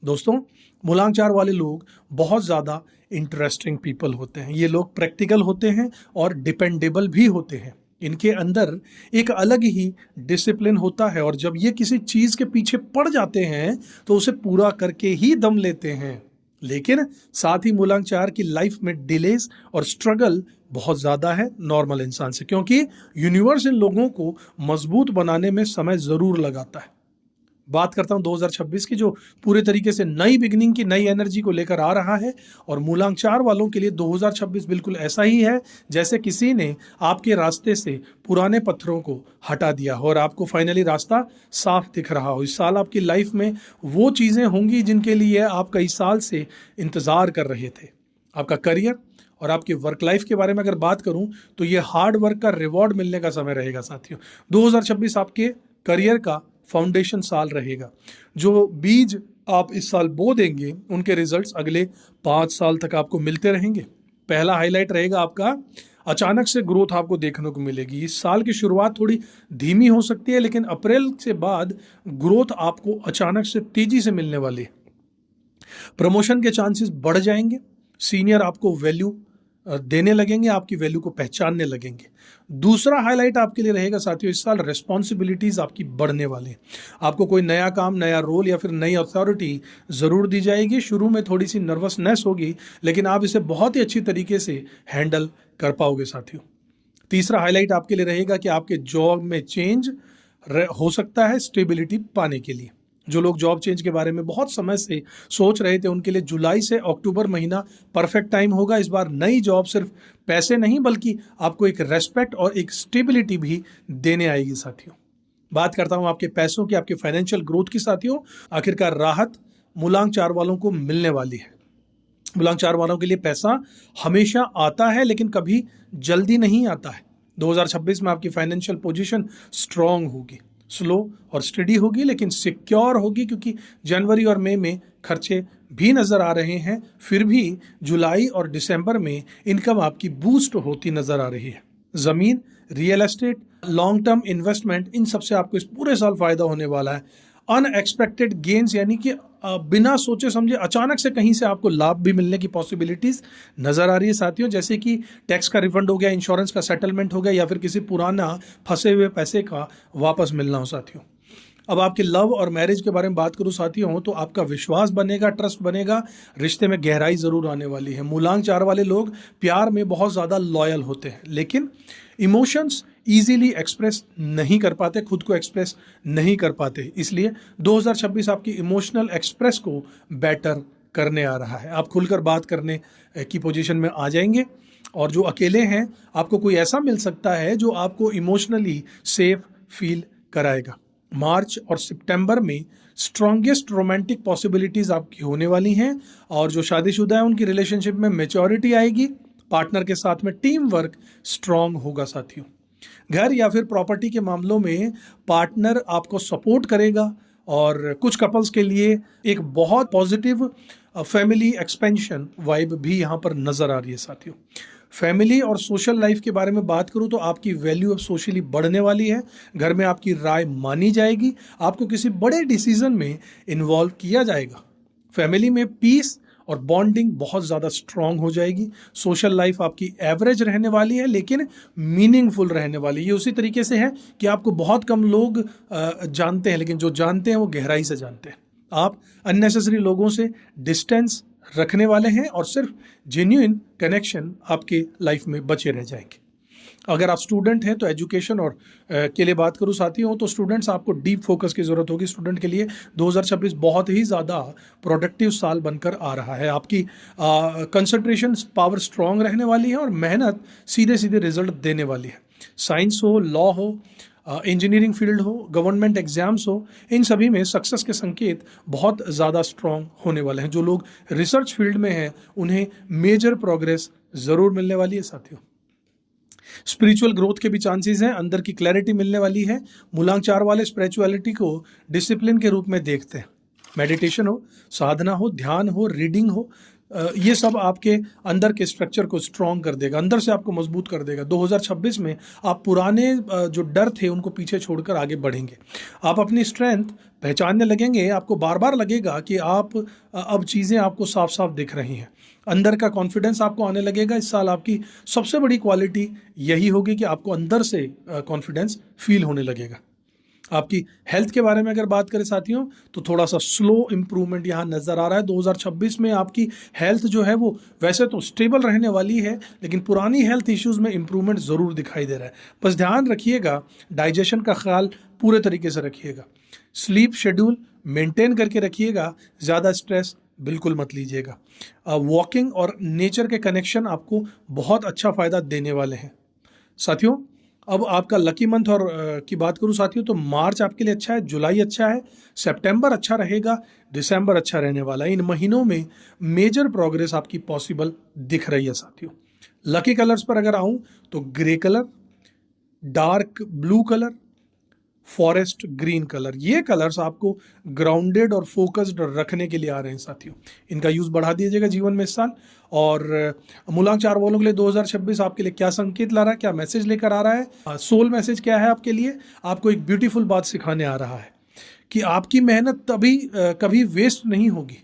दोस्तों, मूलांक 4 वाले लोग बहुत ज़्यादा इंटरेस्टिंग पीपल होते हैं। ये लोग प्रैक्टिकल होते हैं और डिपेंडेबल भी होते हैं। इनके अंदर एक अलग ही डिसिप्लिन होता है और जब ये किसी चीज़ के पीछे पड़ जाते हैं तो उसे पूरा करके ही दम लेते हैं। लेकिन साथ ही मूलांक 4 की लाइफ में डिलेज और स्ट्रगल बहुत ज़्यादा है नॉर्मल इंसान से, क्योंकि यूनिवर्स इन लोगों को मजबूत बनाने में समय ज़रूर लगाता है। बात करता हूं 2026 की, जो पूरे तरीके से नई बिगनिंग की नई एनर्जी को लेकर आ रहा है। और मूलांक 4 वालों के लिए 2026 बिल्कुल ऐसा ही है जैसे किसी ने आपके रास्ते से पुराने पत्थरों को हटा दिया हो और आपको फाइनली रास्ता साफ दिख रहा हो। इस साल आपकी लाइफ में वो चीज़ें होंगी जिनके लिए आप कई साल से इंतज़ार कर रहे थे। आपका करियर और आपकी वर्क लाइफ के बारे में अगर बात करूं तो ये हार्ड वर्क का रिवॉर्ड मिलने का समय रहेगा साथियों। 2026 आपके करियर का फाउंडेशन साल रहेगा। जो बीज आप इस साल बो देंगे उनके रिजल्ट्स अगले 5 साल तक आपको मिलते रहेंगे। पहला हाईलाइट रहेगा आपका अचानक से ग्रोथ आपको देखने को मिलेगी। इस साल की शुरुआत थोड़ी धीमी हो सकती है, लेकिन अप्रैल से बाद ग्रोथ आपको अचानक से तेजी से मिलने वाली है। प्रमोशन के चांसेस बढ़ जाएंगे। सीनियर आपको वैल्यू देने लगेंगे, आपकी वैल्यू को पहचानने लगेंगे। दूसरा हाईलाइट आपके लिए रहेगा साथियों, इस साल रिस्पॉन्सिबिलिटीज आपकी बढ़ने वाली हैं। आपको कोई नया काम, नया रोल या फिर नई अथॉरिटी ज़रूर दी जाएगी। शुरू में थोड़ी सी नर्वसनेस होगी, लेकिन आप इसे बहुत ही अच्छी तरीके से हैंडल कर पाओगे साथियों। तीसरा हाईलाइट आपके लिए रहेगा कि आपके जॉब में चेंज हो सकता है स्टेबिलिटी पाने के लिए। जो लोग जॉब चेंज के बारे में बहुत समय से सोच रहे थे उनके लिए जुलाई से अक्टूबर महीना परफेक्ट टाइम होगा। इस बार नई जॉब सिर्फ पैसे नहीं बल्कि आपको एक रेस्पेक्ट और एक स्टेबिलिटी भी देने आएगी साथियों। बात करता हूं आपके पैसों की, आपके फाइनेंशियल ग्रोथ की साथियों। आखिरकार राहत मूलांक 4 वालों को मिलने वाली है। मूलांक 4 वालों के लिए पैसा हमेशा आता है, लेकिन कभी जल्दी नहीं आता है। 2026 में आपकी फाइनेंशियल पोजीशन स्ट्रांग होगी, स्लो और स्टडी होगी, लेकिन सिक्योर होगी, क्योंकि जनवरी और मई में खर्चे भी नज़र आ रहे हैं। फिर भी जुलाई और दिसंबर में इनकम आपकी बूस्ट होती नज़र आ रही है। ज़मीन, real estate, long term investment, इन सबसे आपको इस पूरे साल फ़ायदा होने वाला है। अनएक्सपेक्टेड गेन्स, यानी कि बिना सोचे समझे अचानक से कहीं से आपको लाभ भी मिलने की पॉसिबिलिटीज़ नज़र आ रही है साथियों। जैसे कि टैक्स का रिफंड हो गया, इंश्योरेंस का सेटलमेंट हो गया, या फिर किसी पुराना फंसे हुए पैसे का वापस मिलना हो साथियों। अब आपके लव और मैरिज के बारे में बात करूं साथियों, तो आपका विश्वास बनेगा, ट्रस्ट बनेगा, रिश्ते में गहराई ज़रूर आने वाली है। मूलांक 4 वाले लोग प्यार में बहुत ज़्यादा लॉयल होते हैं, लेकिन इमोशंस इजीली एक्सप्रेस नहीं कर पाते, खुद को एक्सप्रेस नहीं कर पाते। इसलिए 2026 आपकी इमोशनल एक्सप्रेस को बेटर करने आ रहा है। आप खुलकर बात करने की पोजीशन में आ जाएंगे, और जो अकेले हैं आपको कोई ऐसा मिल सकता है जो आपको इमोशनली सेफ फील कराएगा। मार्च और सितंबर में स्ट्रॉन्गेस्ट रोमांटिक पॉसिबिलिटीज़ आपकी होने वाली हैं, और जो शादीशुदा है उनकी रिलेशनशिप में मैच्योरिटी आएगी। पार्टनर के साथ में टीम वर्क स्ट्रांग होगा साथियों। घर या फिर प्रॉपर्टी के मामलों में पार्टनर आपको सपोर्ट करेगा, और कुछ कपल्स के लिए एक बहुत पॉजिटिव फैमिली एक्सपेंशन वाइब भी यहाँ पर नज़र आ रही है साथियों। फैमिली और सोशल लाइफ के बारे में बात करूँ तो आपकी वैल्यू अब सोशली बढ़ने वाली है। घर में आपकी राय मानी जाएगी, आपको किसी बड़े डिसीजन में इन्वॉल्व किया जाएगा। फैमिली में पीस और बॉन्डिंग बहुत ज़्यादा स्ट्रांग हो जाएगी। सोशल लाइफ आपकी एवरेज रहने वाली है, लेकिन मीनिंगफुल रहने वाली है। ये उसी तरीके से है कि आपको बहुत कम लोग जानते हैं, लेकिन जो जानते हैं वो गहराई से जानते हैं। आप अननेसेसरी लोगों से डिस्टेंस रखने वाले हैं, और सिर्फ जेन्युइन कनेक्शन आपके लाइफ में बचे रह जाएंगे। अगर आप स्टूडेंट हैं तो एजुकेशन और के लिए बात करूं साथियों, तो स्टूडेंट्स आपको डीप फोकस की ज़रूरत होगी। स्टूडेंट के लिए 2026 बहुत ही ज़्यादा प्रोडक्टिव साल बनकर आ रहा है। आपकी कंसंट्रेशन पावर स्ट्रांग रहने वाली है, और मेहनत सीधे सीधे रिजल्ट देने वाली है। साइंस हो, लॉ हो, इंजीनियरिंग फील्ड हो, गवर्नमेंट एग्जाम्स हो, इन सभी में सक्सेस के संकेत बहुत ज़्यादा स्ट्रांग होने वाले हैं। जो लोग रिसर्च फील्ड में हैं उन्हें मेजर प्रोग्रेस ज़रूर मिलने वाली है साथियों। स्पिरिचुअल ग्रोथ के भी चांसेस हैं, अंदर की क्लैरिटी मिलने वाली है। मूलांक 4 वाले स्पिरिचुअलिटी को डिसिप्लिन के रूप में देखते हैं। मेडिटेशन हो, साधना हो, ध्यान हो, रीडिंग हो, ये सब आपके अंदर के स्ट्रक्चर को स्ट्रॉन्ग कर देगा, अंदर से आपको मजबूत कर देगा। 2026 में आप पुराने जो डर थे उनको पीछे छोड़कर आगे बढ़ेंगे। आप अपनी स्ट्रेंथ पहचानने लगेंगे, आपको बार बार लगेगा कि आप अब चीज़ें आपको साफ साफ दिख रही हैं। अंदर का कॉन्फिडेंस आपको आने लगेगा। इस साल आपकी सबसे बड़ी क्वालिटी यही होगी कि आपको अंदर से कॉन्फिडेंस फील होने लगेगा। आपकी हेल्थ के बारे में अगर बात करें साथियों, तो थोड़ा सा स्लो इंप्रूवमेंट यहाँ नज़र आ रहा है। 2026 में आपकी हेल्थ जो है वो वैसे तो स्टेबल रहने वाली है, लेकिन पुरानी हेल्थ इश्यूज़ में इंप्रूवमेंट ज़रूर दिखाई दे रहा है। बस ध्यान रखिएगा, डाइजेशन का ख्याल पूरे तरीके से रखिएगा, स्लीप शेड्यूल मेंटेन करके रखिएगा, ज़्यादा स्ट्रेस बिल्कुल मत लीजिएगा। वॉकिंग और नेचर के कनेक्शन आपको बहुत अच्छा फ़ायदा देने वाले हैं साथियों। अब आपका लकी मंथ और की बात करूं साथियों, तो मार्च आपके लिए अच्छा है, जुलाई अच्छा है, सितंबर अच्छा रहेगा, दिसंबर अच्छा रहने वाला है। इन महीनों में मेजर प्रोग्रेस आपकी पॉसिबल दिख रही है साथियों। लकी कलर्स पर अगर आऊं तो grey colour, dark blue colour, forest green colour, ये कलर्स आपको ग्राउंडेड और फोकस्ड रखने के लिए आ रहे हैं साथियों। इनका यूज़ बढ़ा दीजिएगा जीवन में इस साल। और मूलांक 4 वालों के लिए 2026 आपके लिए क्या संकेत ला रहा है, क्या मैसेज लेकर आ रहा है? सोल मैसेज क्या है आपके लिए? आपको एक ब्यूटीफुल बात सिखाने आ रहा है कि आपकी मेहनत कभी वेस्ट नहीं होगी।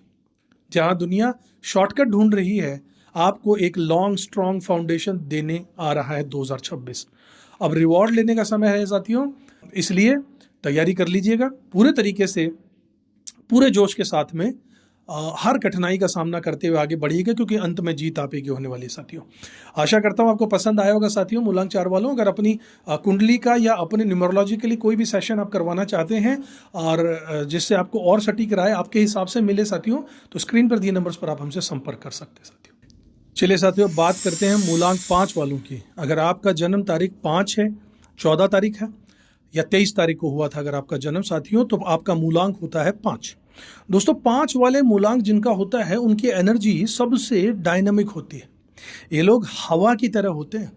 जहाँ दुनिया शॉर्टकट ढूंढ रही है, आपको एक लॉन्ग स्ट्रॉन्ग फाउंडेशन देने आ रहा है 2026। अब रिवॉर्ड लेने का समय है साथियों, इसलिए तैयारी कर लीजिएगा पूरे तरीके से, पूरे जोश के साथ में हर कठिनाई का सामना करते हुए आगे बढ़िएगा, क्योंकि अंत में जीत आप ही की होने वाली है साथियों। आशा करता हूँ आपको पसंद आया होगा साथियों। मूलांक 4 वालों, अगर अपनी कुंडली का या अपने न्यूमरोलॉजी के लिए कोई भी सेशन आप करवाना चाहते हैं और जिससे आपको और सटीक राय आपके हिसाब से मिले साथियों, तो स्क्रीन पर दिए नंबर्स पर आप हमसे संपर्क कर सकते हैं साथियों। चलिए साथियों, बात करते हैं मूलांक 5 वालों की। अगर आपका जन्म तारीख 5 है, 14 तारीख है या 23 तारीख को हुआ था अगर आपका जन्म साथियों, तो आपका मूलांक होता है 5। दोस्तों 5 वाले मूलांक जिनका होता है, उनकी एनर्जी सबसे डायनामिक होती है। ये लोग हवा की तरह होते हैं,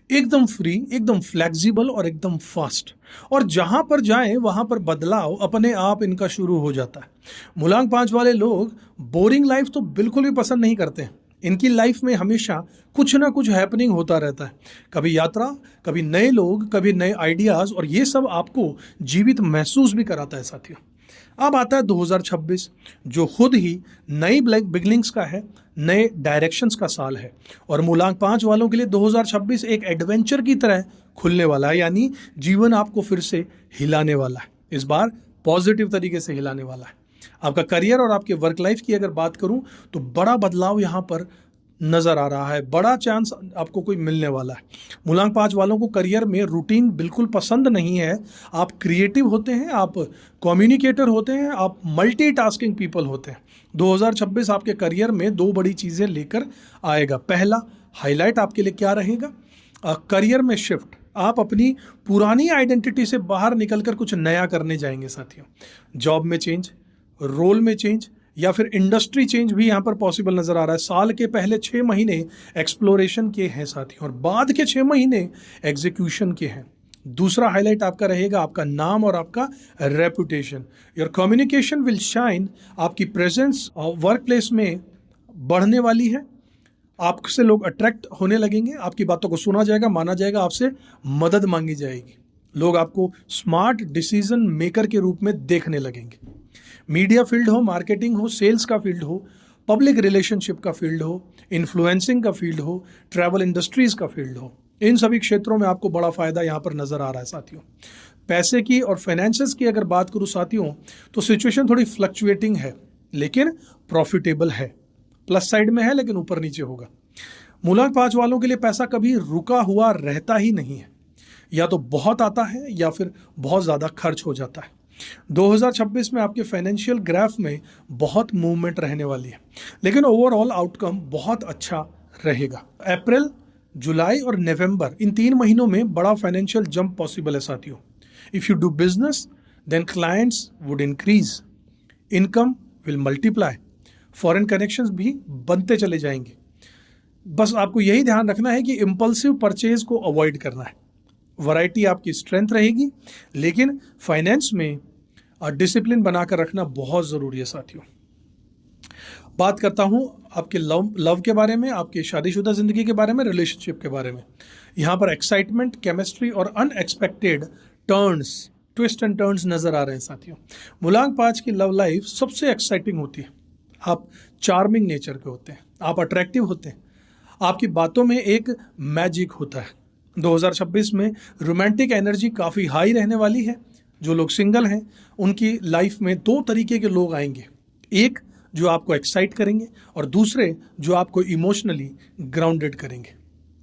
एकदम फ्री, एकदम फ्लेक्सिबल और एकदम फास्ट। और जहां पर जाएं वहां पर बदलाव अपने आप इनका शुरू हो जाता है। मूलांक 5 वाले लोग बोरिंग लाइफ तो बिल्कुल भी पसंद नहीं करते हैं। इनकी लाइफ में हमेशा कुछ ना कुछ हैपनिंग होता रहता है, कभी यात्रा, कभी नए लोग, कभी नए आइडियाज़, और ये सब आपको जीवित महसूस भी कराता है साथियों। अब आता है 2026, जो खुद ही नई बिगनिंग्स का है, नए डायरेक्शंस का साल है। और मूलांक 5 वालों के लिए 2026 एक एडवेंचर की तरह खुलने वाला है, यानी जीवन आपको फिर से हिलाने वाला है, इस बार पॉजिटिव तरीके से हिलाने वाला है। आपका करियर और आपके वर्क लाइफ की अगर बात करूं, तो बड़ा बदलाव यहाँ पर नज़र आ रहा है, बड़ा चांस आपको कोई मिलने वाला है। मूलांक 5 वालों को करियर में रूटीन बिल्कुल पसंद नहीं है। आप क्रिएटिव होते हैं, आप कम्युनिकेटर होते हैं, आप मल्टीटास्किंग पीपल होते हैं। 2026 आपके करियर में 2 बड़ी चीज़ें लेकर आएगा। पहला हाईलाइट आपके लिए क्या रहेगा? करियर में शिफ्ट, आप अपनी पुरानी आइडेंटिटी से बाहर निकलकर कुछ नया करने जाएंगे साथियों। जॉब में चेंज, रोल में चेंज, या फिर इंडस्ट्री चेंज भी यहाँ पर पॉसिबल नजर आ रहा है। साल के पहले 6 महीने एक्सप्लोरेशन के हैं साथियों, और बाद के 6 महीने एग्जीक्यूशन के हैं। दूसरा हाईलाइट आपका रहेगा आपका नाम और आपका reputation. Your communication will shine, आपकी प्रेजेंस वर्क प्लेस में बढ़ने वाली है। आपसे लोग अट्रैक्ट होने लगेंगे, आपकी बातों को सुना जाएगा, माना जाएगा, आपसे मदद मांगी जाएगी। लोग आपको स्मार्ट डिसीजन मेकर के रूप में देखने लगेंगे। मीडिया फील्ड हो, मार्केटिंग हो, सेल्स का फील्ड हो, पब्लिक रिलेशनशिप का फील्ड हो, इन्फ्लुएंसिंग का फील्ड हो, ट्रैवल इंडस्ट्रीज का फील्ड हो, इन सभी क्षेत्रों में आपको बड़ा फायदा यहाँ पर नजर आ रहा है साथियों। पैसे की और फाइनेंसेस की अगर बात करूँ साथियों, तो सिचुएशन थोड़ी फ्लक्चुएटिंग है, लेकिन प्रॉफिटेबल है। प्लस साइड में है, लेकिन ऊपर नीचे होगा। मूलांक 5 वालों के लिए पैसा कभी रुका हुआ रहता ही नहीं है, या तो बहुत आता है या फिर बहुत ज़्यादा खर्च हो जाता है। 2026 में आपके फाइनेंशियल ग्राफ में बहुत मूवमेंट रहने वाली है, लेकिन ओवरऑल आउटकम बहुत अच्छा रहेगा। अप्रैल, जुलाई और नवंबर, इन 3 महीनों में बड़ा फाइनेंशियल जंप पॉसिबल है साथियों। If you do business, then clients would increase, income will multiply, foreign connections भी बनते चले जाएंगे। बस आपको यही ध्यान रखना है कि इम्पल्सिव परचेज को अवॉइड करना है। वैरायटी आपकी स्ट्रेंथ रहेगी, लेकिन फाइनेंस में डिसिप्लिन बनाकर रखना बहुत ज़रूरी है साथियों। बात करता हूं आपके लव के बारे में, आपकी शादीशुदा ज़िंदगी के बारे में, रिलेशनशिप के बारे में। यहाँ पर एक्साइटमेंट, केमिस्ट्री और अनएक्सपेक्टेड ट्विस्ट एंड टर्न्स नज़र आ रहे हैं साथियों। मूलांक 5 की लव लाइफ सबसे एक्साइटिंग होती है। आप चार्मिंग नेचर के होते हैं, आप अट्रैक्टिव होते हैं, आपकी बातों में एक मैजिक होता है। 2026 में रोमांटिक एनर्जी काफ़ी हाई रहने वाली है। जो लोग सिंगल हैं उनकी लाइफ में 2 तरीके के लोग आएंगे, एक जो आपको एक्साइट करेंगे और दूसरे जो आपको इमोशनली ग्राउंडेड करेंगे।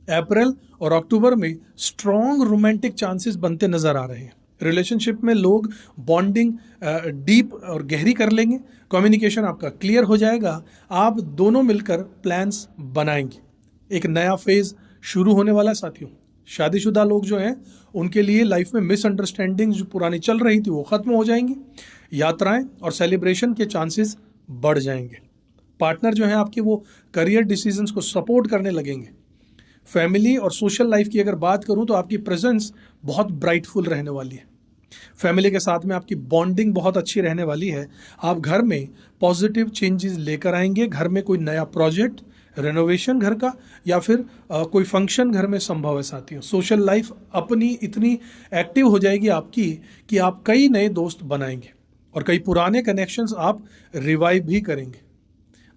अप्रैल और अक्टूबर में स्ट्रॉन्ग रोमांटिक चांसेस बनते नजर आ रहे हैं। रिलेशनशिप में लोग बॉन्डिंग डीप और गहरी कर लेंगे, कम्युनिकेशन आपका क्लियर हो जाएगा, आप दोनों मिलकर प्लान्स बनाएंगे। एक नया फेज शुरू होने वाला है साथियों। शादीशुदा लोग जो हैं उनके लिए लाइफ में मिसअंडरस्टैंडिंग जो पुरानी चल रही थी वो खत्म हो जाएंगी। यात्राएं और सेलिब्रेशन के चांसेस बढ़ जाएंगे। पार्टनर जो है आपके वो करियर डिसीजंस को सपोर्ट करने लगेंगे। फैमिली और सोशल लाइफ की अगर बात करूं तो आपकी प्रेजेंस बहुत ब्राइटफुल रहने वाली है। फैमिली के साथ में आपकी बॉन्डिंग बहुत अच्छी रहने वाली है। आप घर में पॉजिटिव चेंजेस लेकर आएंगे। घर में कोई नया प्रोजेक्ट, रेनोवेशन घर का, या फिर कोई फंक्शन घर में संभव है साथियों। सोशल लाइफ अपनी इतनी एक्टिव हो जाएगी आपकी कि आप कई नए दोस्त बनाएंगे और कई पुराने कनेक्शंस आप रिवाइव भी करेंगे।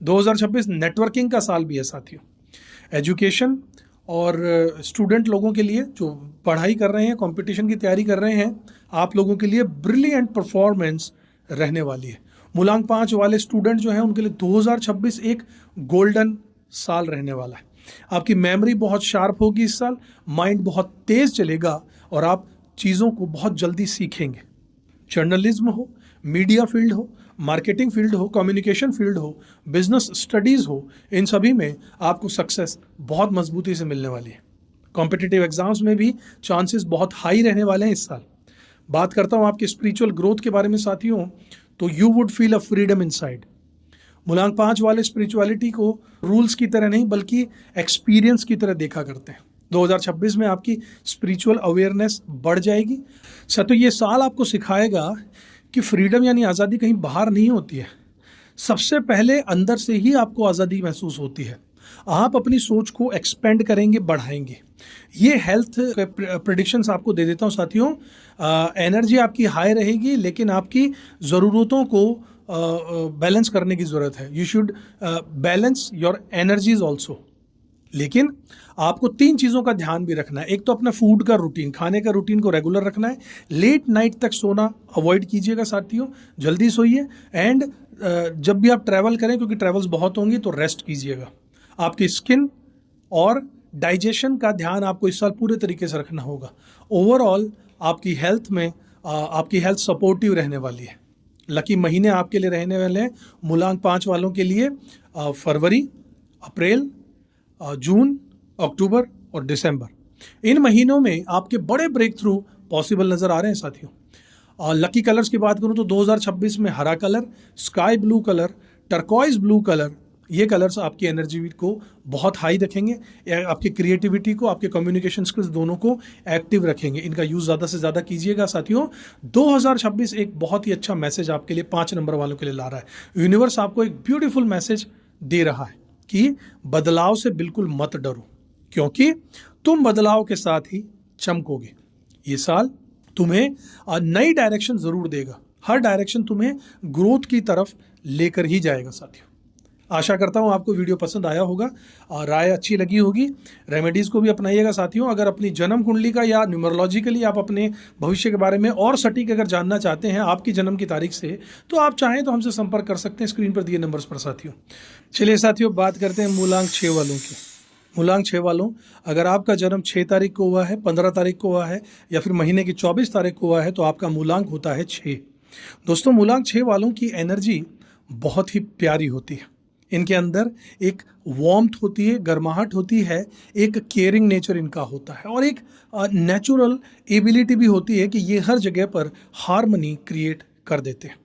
2026 नेटवर्किंग का साल भी है साथियों। एजुकेशन और स्टूडेंट लोगों के लिए जो पढ़ाई कर रहे हैं, कंपटीशन की तैयारी कर रहे हैं, आप लोगों के लिए ब्रिलियंट परफॉर्मेंस रहने वाली है। मूलांक 5 वाले स्टूडेंट जो हैं उनके लिए 2026 एक गोल्डन साल रहने वाला है। आपकी मेमोरी बहुत शार्प होगी इस साल, माइंड बहुत तेज चलेगा और आप चीज़ों को बहुत जल्दी सीखेंगे। जर्नलिज्म हो, मीडिया फील्ड हो, मार्केटिंग फील्ड हो, कम्युनिकेशन फील्ड हो, बिजनेस स्टडीज़ हो, इन सभी में आपको सक्सेस बहुत मजबूती से मिलने वाली है। कॉम्पिटिटिव एग्जाम्स में भी चांसेस बहुत हाई रहने वाले हैं इस साल। बात करता हूँ आपके स्पिरिचुअल ग्रोथ के बारे में साथियों, तो you would feel a freedom inside. मूलांक 5 वाले स्पिरिचुअलिटी को रूल्स की तरह नहीं बल्कि एक्सपीरियंस की तरह देखा करते हैं। 2026 में आपकी स्पिरिचुअल अवेयरनेस बढ़ जाएगी। साथियों ये साल आपको सिखाएगा कि फ्रीडम यानी आज़ादी कहीं बाहर नहीं होती है, सबसे पहले अंदर से ही आपको आज़ादी महसूस होती है। आप अपनी सोच को एक्सपेंड करेंगे, बढ़ाएंगे। ये हेल्थ प्रेडिक्शंस आपको दे देता हूँ साथियों। एनर्जी आपकी हाई रहेगी, लेकिन आपकी ज़रूरतों को बैलेंस करने की ज़रूरत है। You should balance your energies also. लेकिन आपको 3 चीज़ों का ध्यान भी रखना है। एक तो अपना फूड का रूटीन, खाने का रूटीन को रेगुलर रखना है। लेट नाइट तक सोना अवॉइड कीजिएगा साथियों, जल्दी सोइए। एंड जब भी आप ट्रैवल करें, क्योंकि ट्रैवल्स बहुत होंगी, तो रेस्ट कीजिएगा। आपकी स्किन और डाइजेशन का ध्यान आपको इस साल पूरे तरीके से रखना होगा। ओवरऑल आपकी हेल्थ सपोर्टिव रहने वाली है। लकी महीने आपके लिए रहने वाले हैं मूलांक 5 वालों के लिए फरवरी, अप्रैल, जून, अक्टूबर और दिसंबर। इन महीनों में आपके बड़े ब्रेक थ्रू पॉसिबल नज़र आ रहे हैं साथियों। लकी कलर्स की बात करूं तो 2026 में हरा colour, sky blue colour, turquoise blue colour, ये कलर्स आपकी एनर्जी को बहुत हाई रखेंगे, आपकी क्रिएटिविटी को, आपके कम्युनिकेशन स्किल्स दोनों को एक्टिव रखेंगे। इनका यूज़ ज़्यादा से ज़्यादा कीजिएगा साथियों। 2026 एक बहुत ही अच्छा मैसेज आपके लिए 5 नंबर वालों के लिए ला रहा है। यूनिवर्स आपको एक ब्यूटीफुल मैसेज दे रहा है कि बदलाव से बिल्कुल मत डरो, क्योंकि तुम बदलाव के साथ ही चमकोगे। ये साल तुम्हें नई डायरेक्शन ज़रूर देगा। हर डायरेक्शन तुम्हें ग्रोथ की तरफ लेकर ही जाएगा साथियों। आशा करता हूँ आपको वीडियो पसंद आया होगा और राय अच्छी लगी होगी। रेमेडीज़ को भी अपनाइएगा साथियों। अगर अपनी जन्म कुंडली का या न्यूमरोलॉजिकली आप अपने भविष्य के बारे में और सटीक अगर जानना चाहते हैं आपकी जन्म की तारीख से, तो आप चाहें तो हमसे संपर्क कर सकते हैं स्क्रीन पर दिए नंबर्स पर साथियों। चलिए साथियों, बात करते हैं मूलांक 6 वालों की। मूलांक 6 वालों, अगर आपका जन्म 6 तारीख को हुआ है, 15 तारीख को हुआ है या फिर महीने की 24 तारीख को हुआ है, तो आपका मूलांक होता है 6। दोस्तों मूलांक 6 वालों की एनर्जी बहुत ही प्यारी होती है। इनके अंदर एक वार्मथ होती है, गर्माहट होती है, एक केयरिंग नेचर इनका होता है और एक नेचुरल एबिलिटी भी होती है कि ये हर जगह पर हार्मनी क्रिएट कर देते हैं।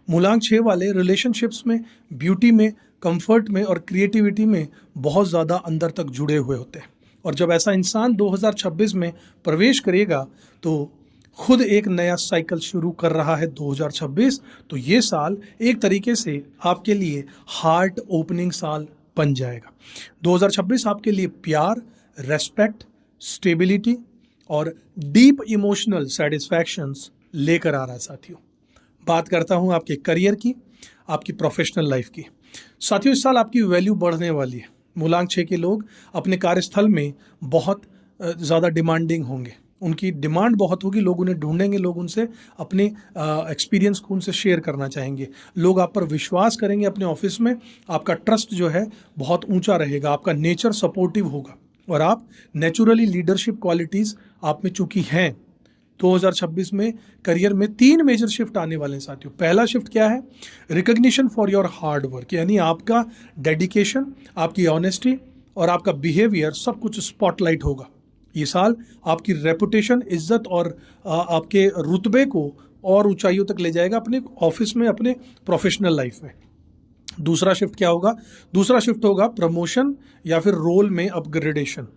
मूलांक 6 वाले रिलेशनशिप्स में, ब्यूटी में, कंफर्ट में और क्रिएटिविटी में बहुत ज़्यादा अंदर तक जुड़े हुए होते हैं। और जब ऐसा इंसान 2026 में प्रवेश करेगा तो खुद एक नया साइकिल शुरू कर रहा है 2026, तो ये साल एक तरीके से आपके लिए हार्ट ओपनिंग साल बन जाएगा। 2026 आपके लिए प्यार, रेस्पेक्ट, स्टेबिलिटी और डीप इमोशनल सेटिस्फैक्शंस लेकर आ रहा है साथियों। बात करता हूं आपके करियर की, आपकी प्रोफेशनल लाइफ की। साथियों, इस साल आपकी वैल्यू बढ़ने वाली है। मूलांक 6 के लोग अपने कार्यस्थल में बहुत ज़्यादा डिमांडिंग होंगे, उनकी डिमांड बहुत होगी, लोग उन्हें ढूंढेंगे, लोग उनसे अपने एक्सपीरियंस को उनसे शेयर करना चाहेंगे, लोग आप पर विश्वास करेंगे अपने ऑफिस में, आपका ट्रस्ट जो है बहुत ऊंचा रहेगा, आपका नेचर सपोर्टिव होगा और आप नेचुरली लीडरशिप क्वालिटीज़ आप में चूंकि हैं। 2026 में करियर में 3 मेजर शिफ्ट आने वाले हैं साथियों। पहला शिफ्ट क्या है? Recognition for your hard work, यानी आपका डेडिकेशन, आपकी ऑनेस्टी और आपका बिहेवियर सब कुछ स्पॉटलाइट होगा। ये साल आपकी रेपुटेशन, इज्जत और आपके रुतबे को और ऊंचाइयों तक ले जाएगा अपने ऑफिस में, अपने प्रोफेशनल लाइफ में। दूसरा शिफ्ट क्या होगा? दूसरा शिफ्ट होगा प्रमोशन या फिर रोल में अपग्रेडेशन।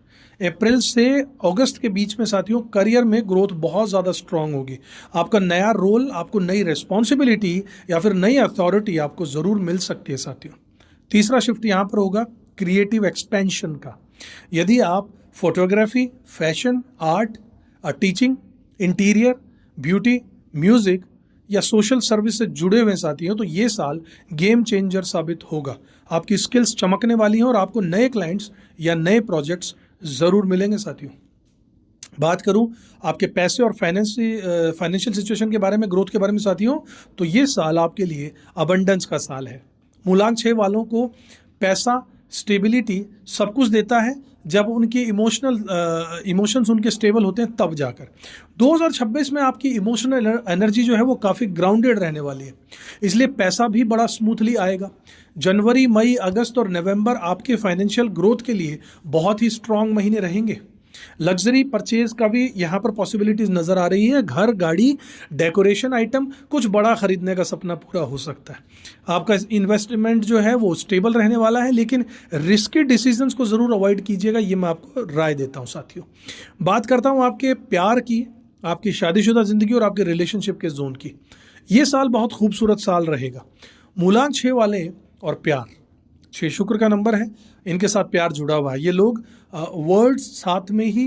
अप्रैल से अगस्त के बीच में साथियों करियर में ग्रोथ बहुत ज़्यादा स्ट्रांग होगी। आपका नया रोल, आपको नई रिस्पॉन्सिबिलिटी या फिर नई अथॉरिटी आपको ज़रूर मिल सकती है साथियों। तीसरा शिफ्ट यहाँ पर होगा क्रिएटिव एक्सपेंशन का। यदि आप photography, fashion, art, teaching, interior, beauty, music या सोशल सर्विस से जुड़े हुए साथियों, तो ये साल गेम चेंजर साबित होगा। आपकी स्किल्स चमकने वाली हैं और आपको नए क्लाइंट्स या नए प्रोजेक्ट्स ज़रूर मिलेंगे साथियों। बात करूं आपके पैसे और फाइनेंशियल सिचुएशन के बारे में, ग्रोथ के बारे में साथियों, तो ये साल आपके लिए अबंडेंस का साल है। मूलांक 6 वालों को पैसा, स्टेबिलिटी सब कुछ देता है जब उनके इमोशंस उनके स्टेबल होते हैं, तब जाकर। 2026 में आपकी इमोशनल एनर्जी जो है वो काफ़ी ग्राउंडेड रहने वाली है, इसलिए पैसा भी बड़ा स्मूथली आएगा। जनवरी, मई, अगस्त और नवंबर आपके फाइनेंशियल ग्रोथ के लिए बहुत ही स्ट्रांग महीने रहेंगे। लग्जरी परचेज का भी यहाँ पर पॉसिबिलिटीज नजर आ रही है। घर, गाड़ी, डेकोरेशन आइटम, कुछ बड़ा खरीदने का सपना पूरा हो सकता है। आपका इन्वेस्टमेंट जो है वो स्टेबल रहने वाला है, लेकिन रिस्की डिसीजंस को जरूर अवॉइड कीजिएगा, ये मैं आपको राय देता हूँ साथियों। बात करता हूँ आपके प्यार की, आपकी शादीशुदा जिंदगी और आपके रिलेशनशिप के जोन की। ये साल बहुत खूबसूरत साल रहेगा। मूलांक 6 वाले और प्यार, 6 शुक्र का नंबर है, इनके साथ प्यार जुड़ा हुआ है। ये लोग वर्ड्स साथ में ही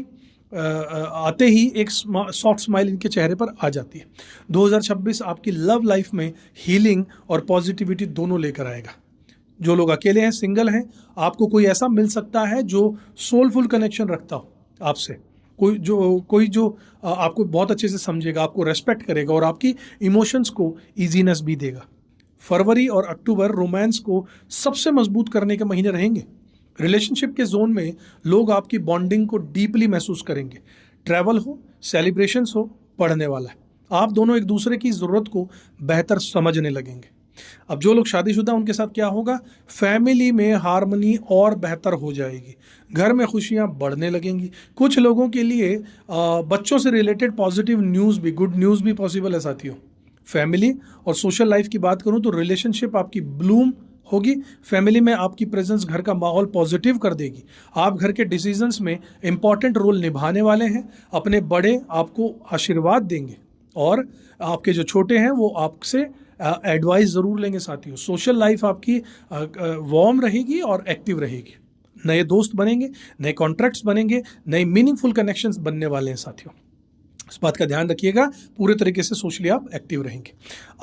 आते ही एक सॉफ्ट स्माइल इनके चेहरे पर आ जाती है। 2026 आपकी लव लाइफ में हीलिंग और पॉजिटिविटी दोनों लेकर आएगा। जो लोग अकेले हैं, सिंगल हैं, आपको कोई ऐसा मिल सकता है जो सोलफुल कनेक्शन रखता हो आपसे, कोई जो आपको बहुत अच्छे से समझेगा, आपको रेस्पेक्ट करेगा और आपकी इमोशंस को ईजीनेस भी देगा। फरवरी और अक्टूबर रोमांस को सबसे मजबूत करने के महीने रहेंगे। रिलेशनशिप के जोन में लोग आपकी बॉन्डिंग को डीपली महसूस करेंगे। ट्रैवल हो, सेलिब्रेशंस हो, पढ़ने वाला है। आप दोनों एक दूसरे की ज़रूरत को बेहतर समझने लगेंगे। अब जो लोग शादीशुदा, उनके साथ क्या होगा? फैमिली में हार्मनी और बेहतर हो जाएगी, घर में खुशियां बढ़ने लगेंगी। कुछ लोगों के लिए बच्चों से रिलेटेड पॉजिटिव न्यूज़ भी, गुड न्यूज़ भी पॉसिबल है साथियों। फैमिली और सोशल लाइफ की बात करूं तो रिलेशनशिप आपकी ब्लूम होगी। फैमिली में आपकी प्रेजेंस घर का माहौल पॉजिटिव कर देगी। आप घर के डिसीजंस में इंपॉर्टेंट रोल निभाने वाले हैं। अपने बड़े आपको आशीर्वाद देंगे और आपके जो छोटे हैं वो आपसे एडवाइस ज़रूर लेंगे साथियों। सोशल लाइफ आपकी वार्म रहेगी और एक्टिव रहेगी। नए दोस्त बनेंगे, नए कॉन्ट्रैक्ट्स बनेंगे, नए मीनिंगफुल कनेक्शंस बनने वाले हैं साथियों। इस बात का ध्यान रखिएगा, पूरे तरीके से सोशली आप एक्टिव रहेंगे।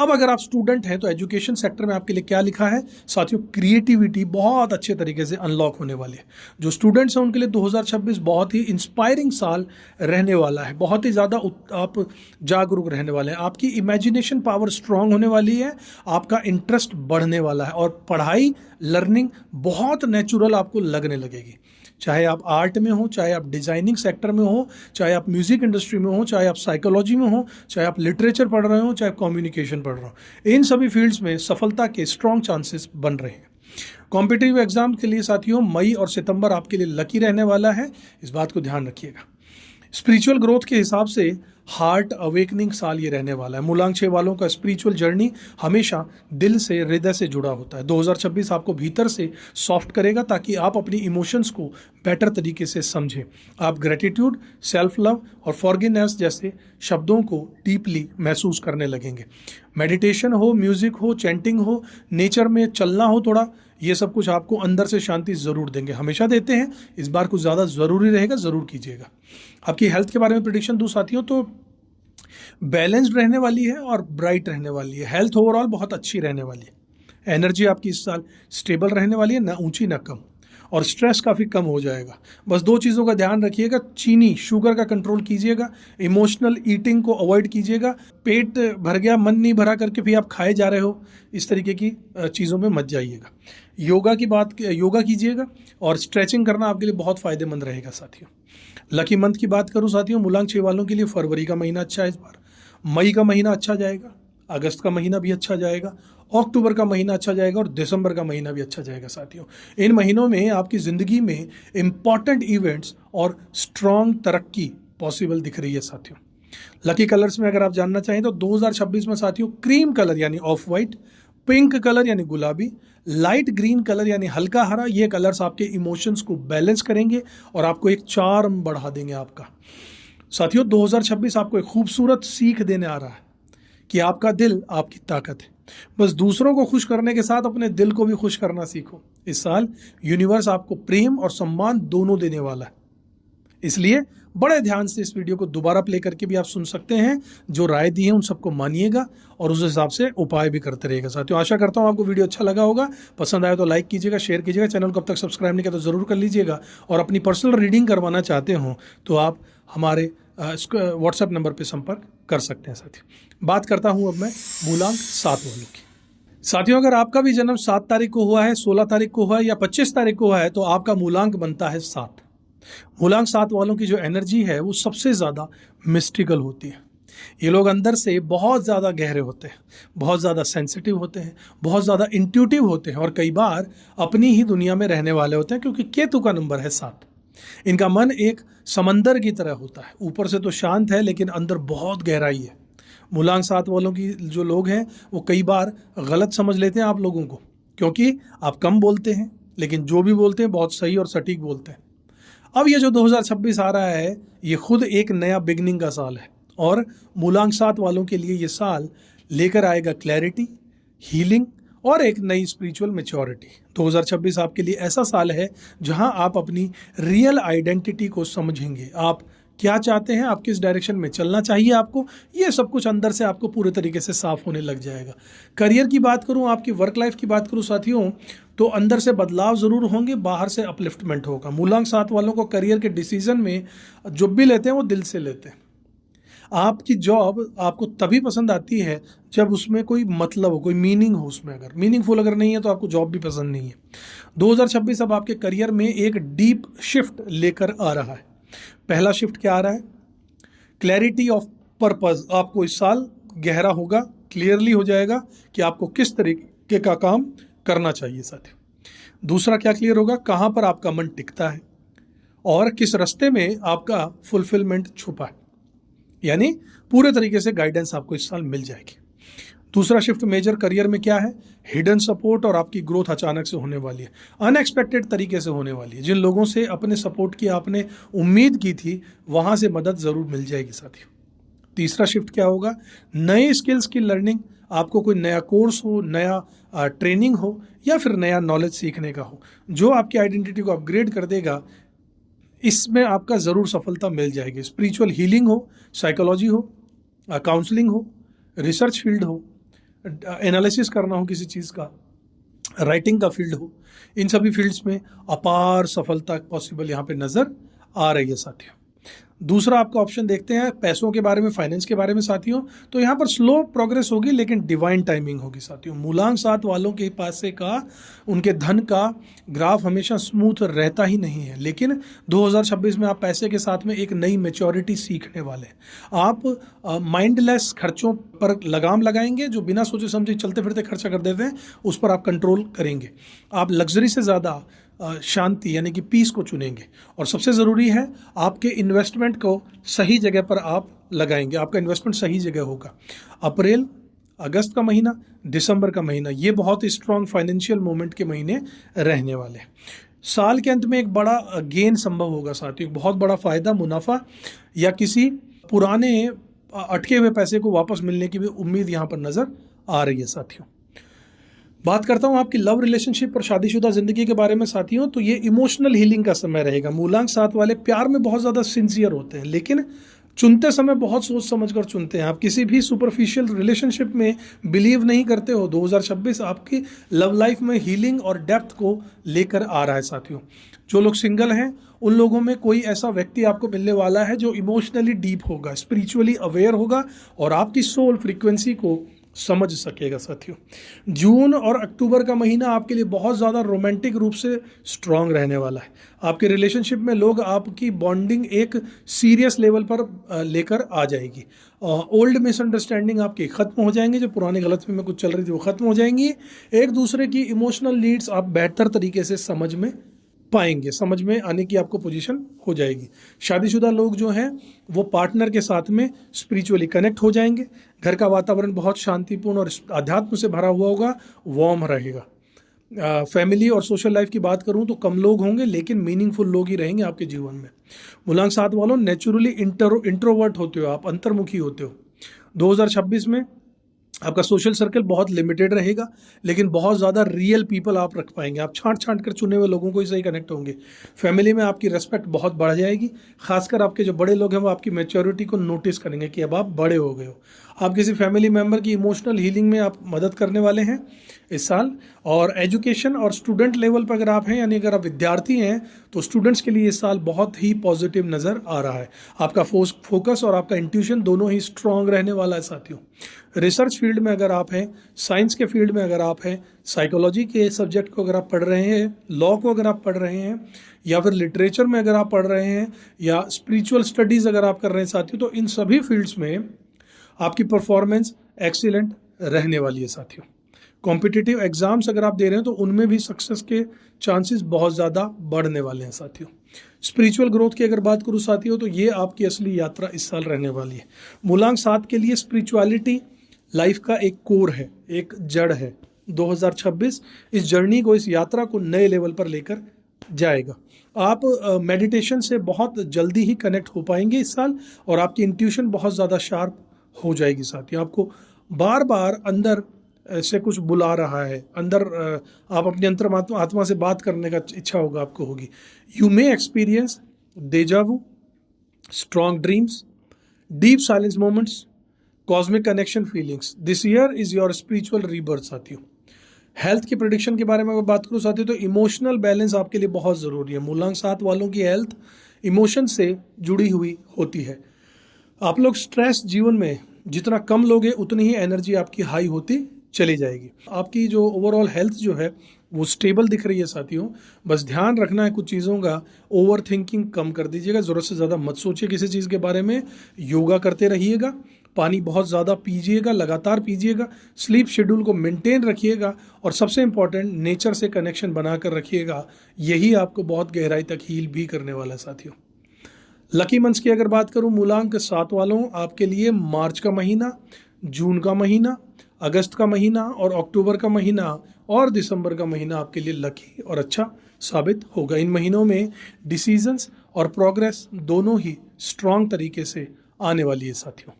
अब अगर आप स्टूडेंट हैं तो एजुकेशन सेक्टर में आपके लिए क्या लिखा है साथियों? क्रिएटिविटी बहुत अच्छे तरीके से अनलॉक होने वाली है। जो स्टूडेंट्स हैं उनके लिए 2026 बहुत ही इंस्पायरिंग साल रहने वाला है। बहुत ही ज़्यादा आप जागरूक रहने वाले हैं। आपकी इमेजिनेशन पावर स्ट्रांग होने वाली है, आपका इंटरेस्ट बढ़ने वाला है और पढ़ाई, लर्निंग बहुत नेचुरल आपको लगने लगेगी। चाहे आप आर्ट में हो, चाहे आप डिजाइनिंग सेक्टर में हो, चाहे आप म्यूजिक इंडस्ट्री में हो, चाहे आप साइकोलॉजी में हो, चाहे आप लिटरेचर पढ़ रहे हो, चाहे आप कम्युनिकेशन पढ़ रहे हो, इन सभी फील्ड्स में सफलता के स्ट्रॉन्ग चांसेस बन रहे हैं। कॉम्पिटिटिव एग्जाम के लिए साथियों मई और सितंबर आपके लिए लकी रहने वाला है, इस बात को ध्यान रखिएगा। स्पिरिचुअल ग्रोथ के हिसाब से हार्ट अवेकनिंग साल ये रहने वाला है। मूलांक 6 वालों का स्पिरिचुअल जर्नी हमेशा दिल से, हृदय से जुड़ा होता है। 2026 आपको भीतर से सॉफ्ट करेगा ताकि आप अपनी इमोशंस को बेटर तरीके से समझें। आप ग्रेटिट्यूड, सेल्फ लव और फॉरगिवनेस जैसे शब्दों को डीपली महसूस करने लगेंगे। मेडिटेशन हो, म्यूजिक हो, चैंटिंग हो, नेचर में चलना हो थोड़ा, ये सब कुछ आपको अंदर से शांति ज़रूर देंगे, हमेशा देते हैं, इस बार कुछ ज़्यादा ज़रूरी रहेगा, ज़रूर कीजिएगा। आपकी हेल्थ के बारे में प्रेडिक्शन दूँ साथियों, तो बैलेंस्ड रहने वाली है और ब्राइट रहने वाली है। हेल्थ ओवरऑल बहुत अच्छी रहने वाली है। एनर्जी आपकी इस साल स्टेबल रहने वाली है, ना ऊंची ना कम, और स्ट्रेस काफ़ी कम हो जाएगा। बस 2 चीज़ों का ध्यान रखिएगा, चीनी शुगर का कंट्रोल कीजिएगा, इमोशनल ईटिंग को अवॉइड कीजिएगा। पेट भर गया, मन नहीं भरा करके भी आप खाए जा रहे हो, इस तरीके की चीज़ों में मत जाइएगा। योगा कीजिएगा और स्ट्रेचिंग करना आपके लिए बहुत फ़ायदेमंद रहेगा साथियों। लकी मंथ की बात करूं साथियों, मूलांक 6 वालों के लिए फरवरी का महीना अच्छा है इस बार, मई का महीना अच्छा जाएगा, अगस्त का महीना भी अच्छा जाएगा, अक्टूबर का महीना अच्छा जाएगा और दिसंबर का महीना भी अच्छा जाएगा साथियों। इन महीनों में आपकी ज़िंदगी में इंपॉर्टेंट इवेंट्स और स्ट्रॉन्ग तरक्की पॉसिबल दिख रही है साथियों। लकी कलर्स में अगर आप जानना चाहें तो 2026 में साथियों क्रीम कलर यानी ऑफ वाइट, पिंक कलर यानी गुलाबी, लाइट ग्रीन कलर यानी हल्का हरा, ये कलर्स आपके इमोशंस को बैलेंस करेंगे और आपको एक चार्म बढ़ा देंगे आपका। साथियों 2026 आपको एक खूबसूरत सीख देने आ रहा है कि आपका दिल आपकी ताकत है। बस दूसरों को खुश करने के साथ अपने दिल को भी खुश करना सीखो। इस साल यूनिवर्स आपको प्रेम और सम्मान दोनों देने वाला है, इसलिए बड़े ध्यान से इस वीडियो को दोबारा प्ले करके भी आप सुन सकते हैं। जो राय दी है उन सबको मानिएगा और उस हिसाब से उपाय भी करते रहिएगा साथियों। आशा करता हूं आपको वीडियो अच्छा लगा होगा, पसंद आया तो लाइक कीजिएगा, शेयर कीजिएगा, चैनल को अब तक सब्सक्राइब नहीं किया तो ज़रूर कर लीजिएगा। और अपनी पर्सनल रीडिंग करवाना चाहते हो तो आप हमारे व्हाट्सएप नंबर पर संपर्क कर सकते हैं साथियों। बात करता हूँ अब मैं मूलांक 7 वालों की। साथियों अगर आपका भी जन्म 7 तारीख को हुआ है, 16 तारीख को हुआ है या 25 तारीख को हुआ है तो आपका मूलांक बनता है 7। मूलांक 7 वालों की जो एनर्जी है वो सबसे ज़्यादा मिस्टिकल होती है। ये लोग अंदर से बहुत ज़्यादा गहरे होते हैं, बहुत ज़्यादा सेंसिटिव होते हैं, बहुत ज़्यादा इंट्यूटिव होते हैं और कई बार अपनी ही दुनिया में रहने वाले होते हैं, क्योंकि केतु का नंबर है 7। इनका मन एक समंदर की तरह होता है, ऊपर से तो शांत है लेकिन अंदर बहुत गहराई है। मूलांक 7 वालों की जो लोग हैं वो कई बार गलत समझ लेते हैं आप लोगों को, क्योंकि आप कम बोलते हैं लेकिन जो भी बोलते हैं बहुत सही और सटीक बोलते हैं। अब ये जो 2026 आ रहा है ये खुद एक नया बिगनिंग का साल है और मूलांक 7 वालों के लिए ये साल लेकर आएगा क्लैरिटी, हीलिंग और एक नई स्पिरिचुअल मैच्योरिटी। 2026 आपके लिए ऐसा साल है जहां आप अपनी रियल आइडेंटिटी को समझेंगे। आप क्या चाहते हैं, आप किस डायरेक्शन में चलना चाहिए आपको, ये सब कुछ अंदर से आपको पूरे तरीके से साफ होने लग जाएगा। करियर की बात करूं, आपकी वर्क लाइफ की बात करूं साथियों, तो अंदर से बदलाव ज़रूर होंगे, बाहर से अपलिफ्टमेंट होगा। मूलांक 7 वालों को करियर के डिसीजन में जो भी लेते हैं वो दिल से लेते हैं। आपकी जॉब आपको तभी पसंद आती है जब उसमें कोई मतलब हो, कोई मीनिंग हो उसमें। अगर मीनिंगफुल अगर नहीं है तो आपको जॉब भी पसंद नहीं है। 2026 अब आपके करियर में एक डीप शिफ्ट लेकर आ रहा है। पहला शिफ्ट क्या आ रहा है? Clarity of purpose. आपको इस साल गहरा होगा, क्लियरली हो जाएगा कि आपको किस तरीके का काम करना चाहिए साथियों। दूसरा क्या क्लियर होगा? कहाँ पर आपका मन टिकता है और किस रास्ते में आपका फुलफिलमेंट छुपा है, यानी पूरे तरीके से गाइडेंस आपको इस साल मिल जाएगी। दूसरा शिफ्ट मेजर करियर में क्या है? हिडन सपोर्ट, और आपकी ग्रोथ अचानक से होने वाली है, अनएक्सपेक्टेड तरीके से होने वाली है। जिन लोगों से अपने सपोर्ट की आपने उम्मीद की थी वहाँ से मदद ज़रूर मिल जाएगी साथियों। तीसरा शिफ्ट क्या होगा? नए स्किल्स की लर्निंग। आपको कोई नया कोर्स हो, नया ट्रेनिंग हो या फिर नया नॉलेज सीखने का हो जो आपकी आइडेंटिटी को अपग्रेड कर देगा, इसमें आपका ज़रूर सफलता मिल जाएगी। स्पिरिचुअल हीलिंग हो, साइकोलॉजी हो, काउंसलिंग हो, रिसर्च फील्ड हो, एनालिसिस करना हो किसी चीज़ का, राइटिंग का फील्ड हो, इन सभी फील्ड्स में अपार सफलता पॉसिबल यहाँ पे नज़र आ रही है साथियों। दूसरा आपका ऑप्शन देखते हैं पैसों के बारे में, फाइनेंस के बारे में साथियों। तो यहाँ पर स्लो प्रोग्रेस होगी लेकिन डिवाइन टाइमिंग होगी साथियों। मूलांक 7 वालों के पास से का उनके धन का ग्राफ हमेशा स्मूथ रहता ही नहीं है, लेकिन 2026 में आप पैसे के साथ में एक नई मैच्योरिटी सीखने वाले हैं। आप माइंडलेस खर्चों पर लगाम लगाएंगे, जो बिना सोचे समझे चलते फिरते खर्चा कर देते हैं उस पर आप कंट्रोल करेंगे। आप लग्जरी से ज़्यादा शांति यानी कि पीस को चुनेंगे और सबसे ज़रूरी है आपके इन्वेस्टमेंट को सही जगह पर आप लगाएंगे, आपका इन्वेस्टमेंट सही जगह होगा। अप्रैल, अगस्त का महीना, दिसंबर का महीना, ये बहुत स्ट्रांग फाइनेंशियल मोमेंट के महीने रहने वाले हैं। साल के अंत में एक बड़ा गेन संभव होगा साथियों, बहुत बड़ा फायदा, मुनाफा या किसी पुराने अटके हुए पैसे को वापस मिलने की भी उम्मीद यहाँ पर नजर आ रही है साथियों। बात करता हूँ आपकी लव रिलेशनशिप और शादीशुदा जिंदगी के बारे में साथियों, तो ये इमोशनल हीलिंग का समय रहेगा। मूलांक 7 वाले प्यार में बहुत ज़्यादा सिंसियर होते हैं, लेकिन चुनते समय बहुत सोच समझ कर चुनते हैं। आप किसी भी सुपरफिशियल रिलेशनशिप में बिलीव नहीं करते हो। 2026 आपकी लव लाइफ में हीलिंग और डेप्थ को लेकर आ रहा है साथियों। जो लोग सिंगल हैं उन लोगों में कोई ऐसा व्यक्ति आपको मिलने वाला है जो इमोशनली डीप होगा, स्पिरिचुअली अवेयर होगा और आपकी सोल फ्रीक्वेंसी को समझ सकेगा साथियों। जून और अक्टूबर का महीना आपके लिए बहुत ज़्यादा रोमांटिक रूप से स्ट्रांग रहने वाला है। आपके रिलेशनशिप में लोग आपकी बॉन्डिंग एक सीरियस लेवल पर लेकर आ जाएगी। ओल्ड मिसअंडरस्टैंडिंग आपकी ख़त्म हो जाएंगे, जो पुरानी गलतफहमी में कुछ चल रही थी वो ख़त्म हो जाएंगी। एक दूसरे की इमोशनल नीड्स आप बेहतर तरीके से समझ में पाएंगे, समझ में आने की आपको पोजीशन हो जाएगी। शादीशुदा लोग जो हैं वो पार्टनर के साथ में स्पिरिचुअली कनेक्ट हो जाएंगे। घर का वातावरण बहुत शांतिपूर्ण और अध्यात्म से भरा हुआ होगा, वार्म रहेगा। फैमिली और सोशल लाइफ की बात करूं तो कम लोग होंगे, लेकिन मीनिंगफुल लोग ही रहेंगे आपके जीवन में। मूलांक 7 वालों, नेचुरली इंट्रोवर्ट होते हो आप, अंतर्मुखी होते हो। 2026 में आपका सोशल सर्कल बहुत लिमिटेड रहेगा, लेकिन बहुत ज़्यादा रियल पीपल आप रख पाएंगे। आप छांट छांट कर चुने हुए लोगों को ही सही कनेक्ट होंगे। फैमिली में आपकी रेस्पेक्ट बहुत बढ़ जाएगी। खासकर आपके जो बड़े लोग हैं वो आपकी मैच्योरिटी को नोटिस करेंगे कि अब आप बड़े हो गए हो। आप किसी फैमिली मेम्बर की इमोशनल हीलिंग में आप मदद करने वाले हैं इस साल। और एजुकेशन और स्टूडेंट लेवल पर अगर आप हैं, यानी अगर आप विद्यार्थी हैं, तो स्टूडेंट्स के लिए इस साल बहुत ही पॉजिटिव नज़र आ रहा है। आपका फोकस और आपका इंट्यूशन दोनों ही स्ट्रांग रहने वाला है साथियों। रिसर्च फील्ड में अगर आप हैं, साइंस के फील्ड में अगर आप हैं, साइकोलॉजी के सब्जेक्ट को अगर आप पढ़ रहे हैं, लॉ को अगर आप पढ़ रहे हैं, या फिर लिटरेचर में अगर आप पढ़ रहे हैं, या स्पिरिचुअल स्टडीज़ अगर आप कर रहे हैं साथियों, तो इन सभी फील्ड्स में आपकी परफॉर्मेंस एक्सीलेंट रहने वाली है साथियों। कॉम्पिटिटिव एग्जाम्स अगर आप दे रहे हैं तो उनमें भी सक्सेस के चांसेस बहुत ज़्यादा बढ़ने वाले हैं साथियों। स्पिरिचुअल ग्रोथ की अगर बात करूँ साथियों, तो ये आपकी असली यात्रा इस साल रहने वाली है। मूलांक 7 के लिए स्पिरिचुअलिटी लाइफ का एक कोर है, एक जड़ है। 2026 इस जर्नी को, इस यात्रा को नए लेवल पर लेकर जाएगा। आप मेडिटेशन से बहुत जल्दी ही कनेक्ट हो पाएंगे इस साल, और आपकी इंट्यूशन बहुत ज़्यादा शार्प हो जाएगी साथियों। आपको बार बार अंदर से कुछ बुला रहा है, अंदर आप अपनी अंतर्आत्मा आत्मा से बात करने का इच्छा होगा आपको होगी। You may experience deja vu, strong dreams, deep silence moments, cosmic connection feelings. This year is your spiritual rebirth साथियों। हेल्थ की प्रेडिक्शन के बारे में अगर बात करूँ साथियों, तो इमोशनल बैलेंस आपके लिए बहुत ज़रूरी है। मूलांक 7 वालों की हेल्थ इमोशन से जुड़ी हुई होती है। आप लोग स्ट्रेस जीवन में जितना कम लोगे उतनी ही एनर्जी आपकी हाई होती चली जाएगी। आपकी जो ओवरऑल हेल्थ जो है वो स्टेबल दिख रही है साथियों। बस ध्यान रखना है कुछ चीज़ों का, ओवर थिंकिंग कम कर दीजिएगा, ज़रूरत से ज़्यादा मत सोचिए किसी चीज़ के बारे में। योगा करते रहिएगा, पानी बहुत ज़्यादा पीजिएगा, लगातार पीजिएगा, स्लीप शेड्यूल को मेंटेन रखिएगा, और सबसे इम्पॉर्टेंट नेचर से कनेक्शन बनाकर रखिएगा। यही आपको बहुत गहराई तक हील भी करने वाला है साथियों। लकी मंथ्स की अगर बात करूं मूलांक 7 वालों, आपके लिए मार्च का महीना, जून का महीना, अगस्त का महीना और अक्टूबर का महीना और दिसंबर का महीना आपके लिए लकी और अच्छा साबित होगा। इन महीनों में डिसीजंस और प्रोग्रेस दोनों ही स्ट्रांग तरीके से आने वाली है साथियों।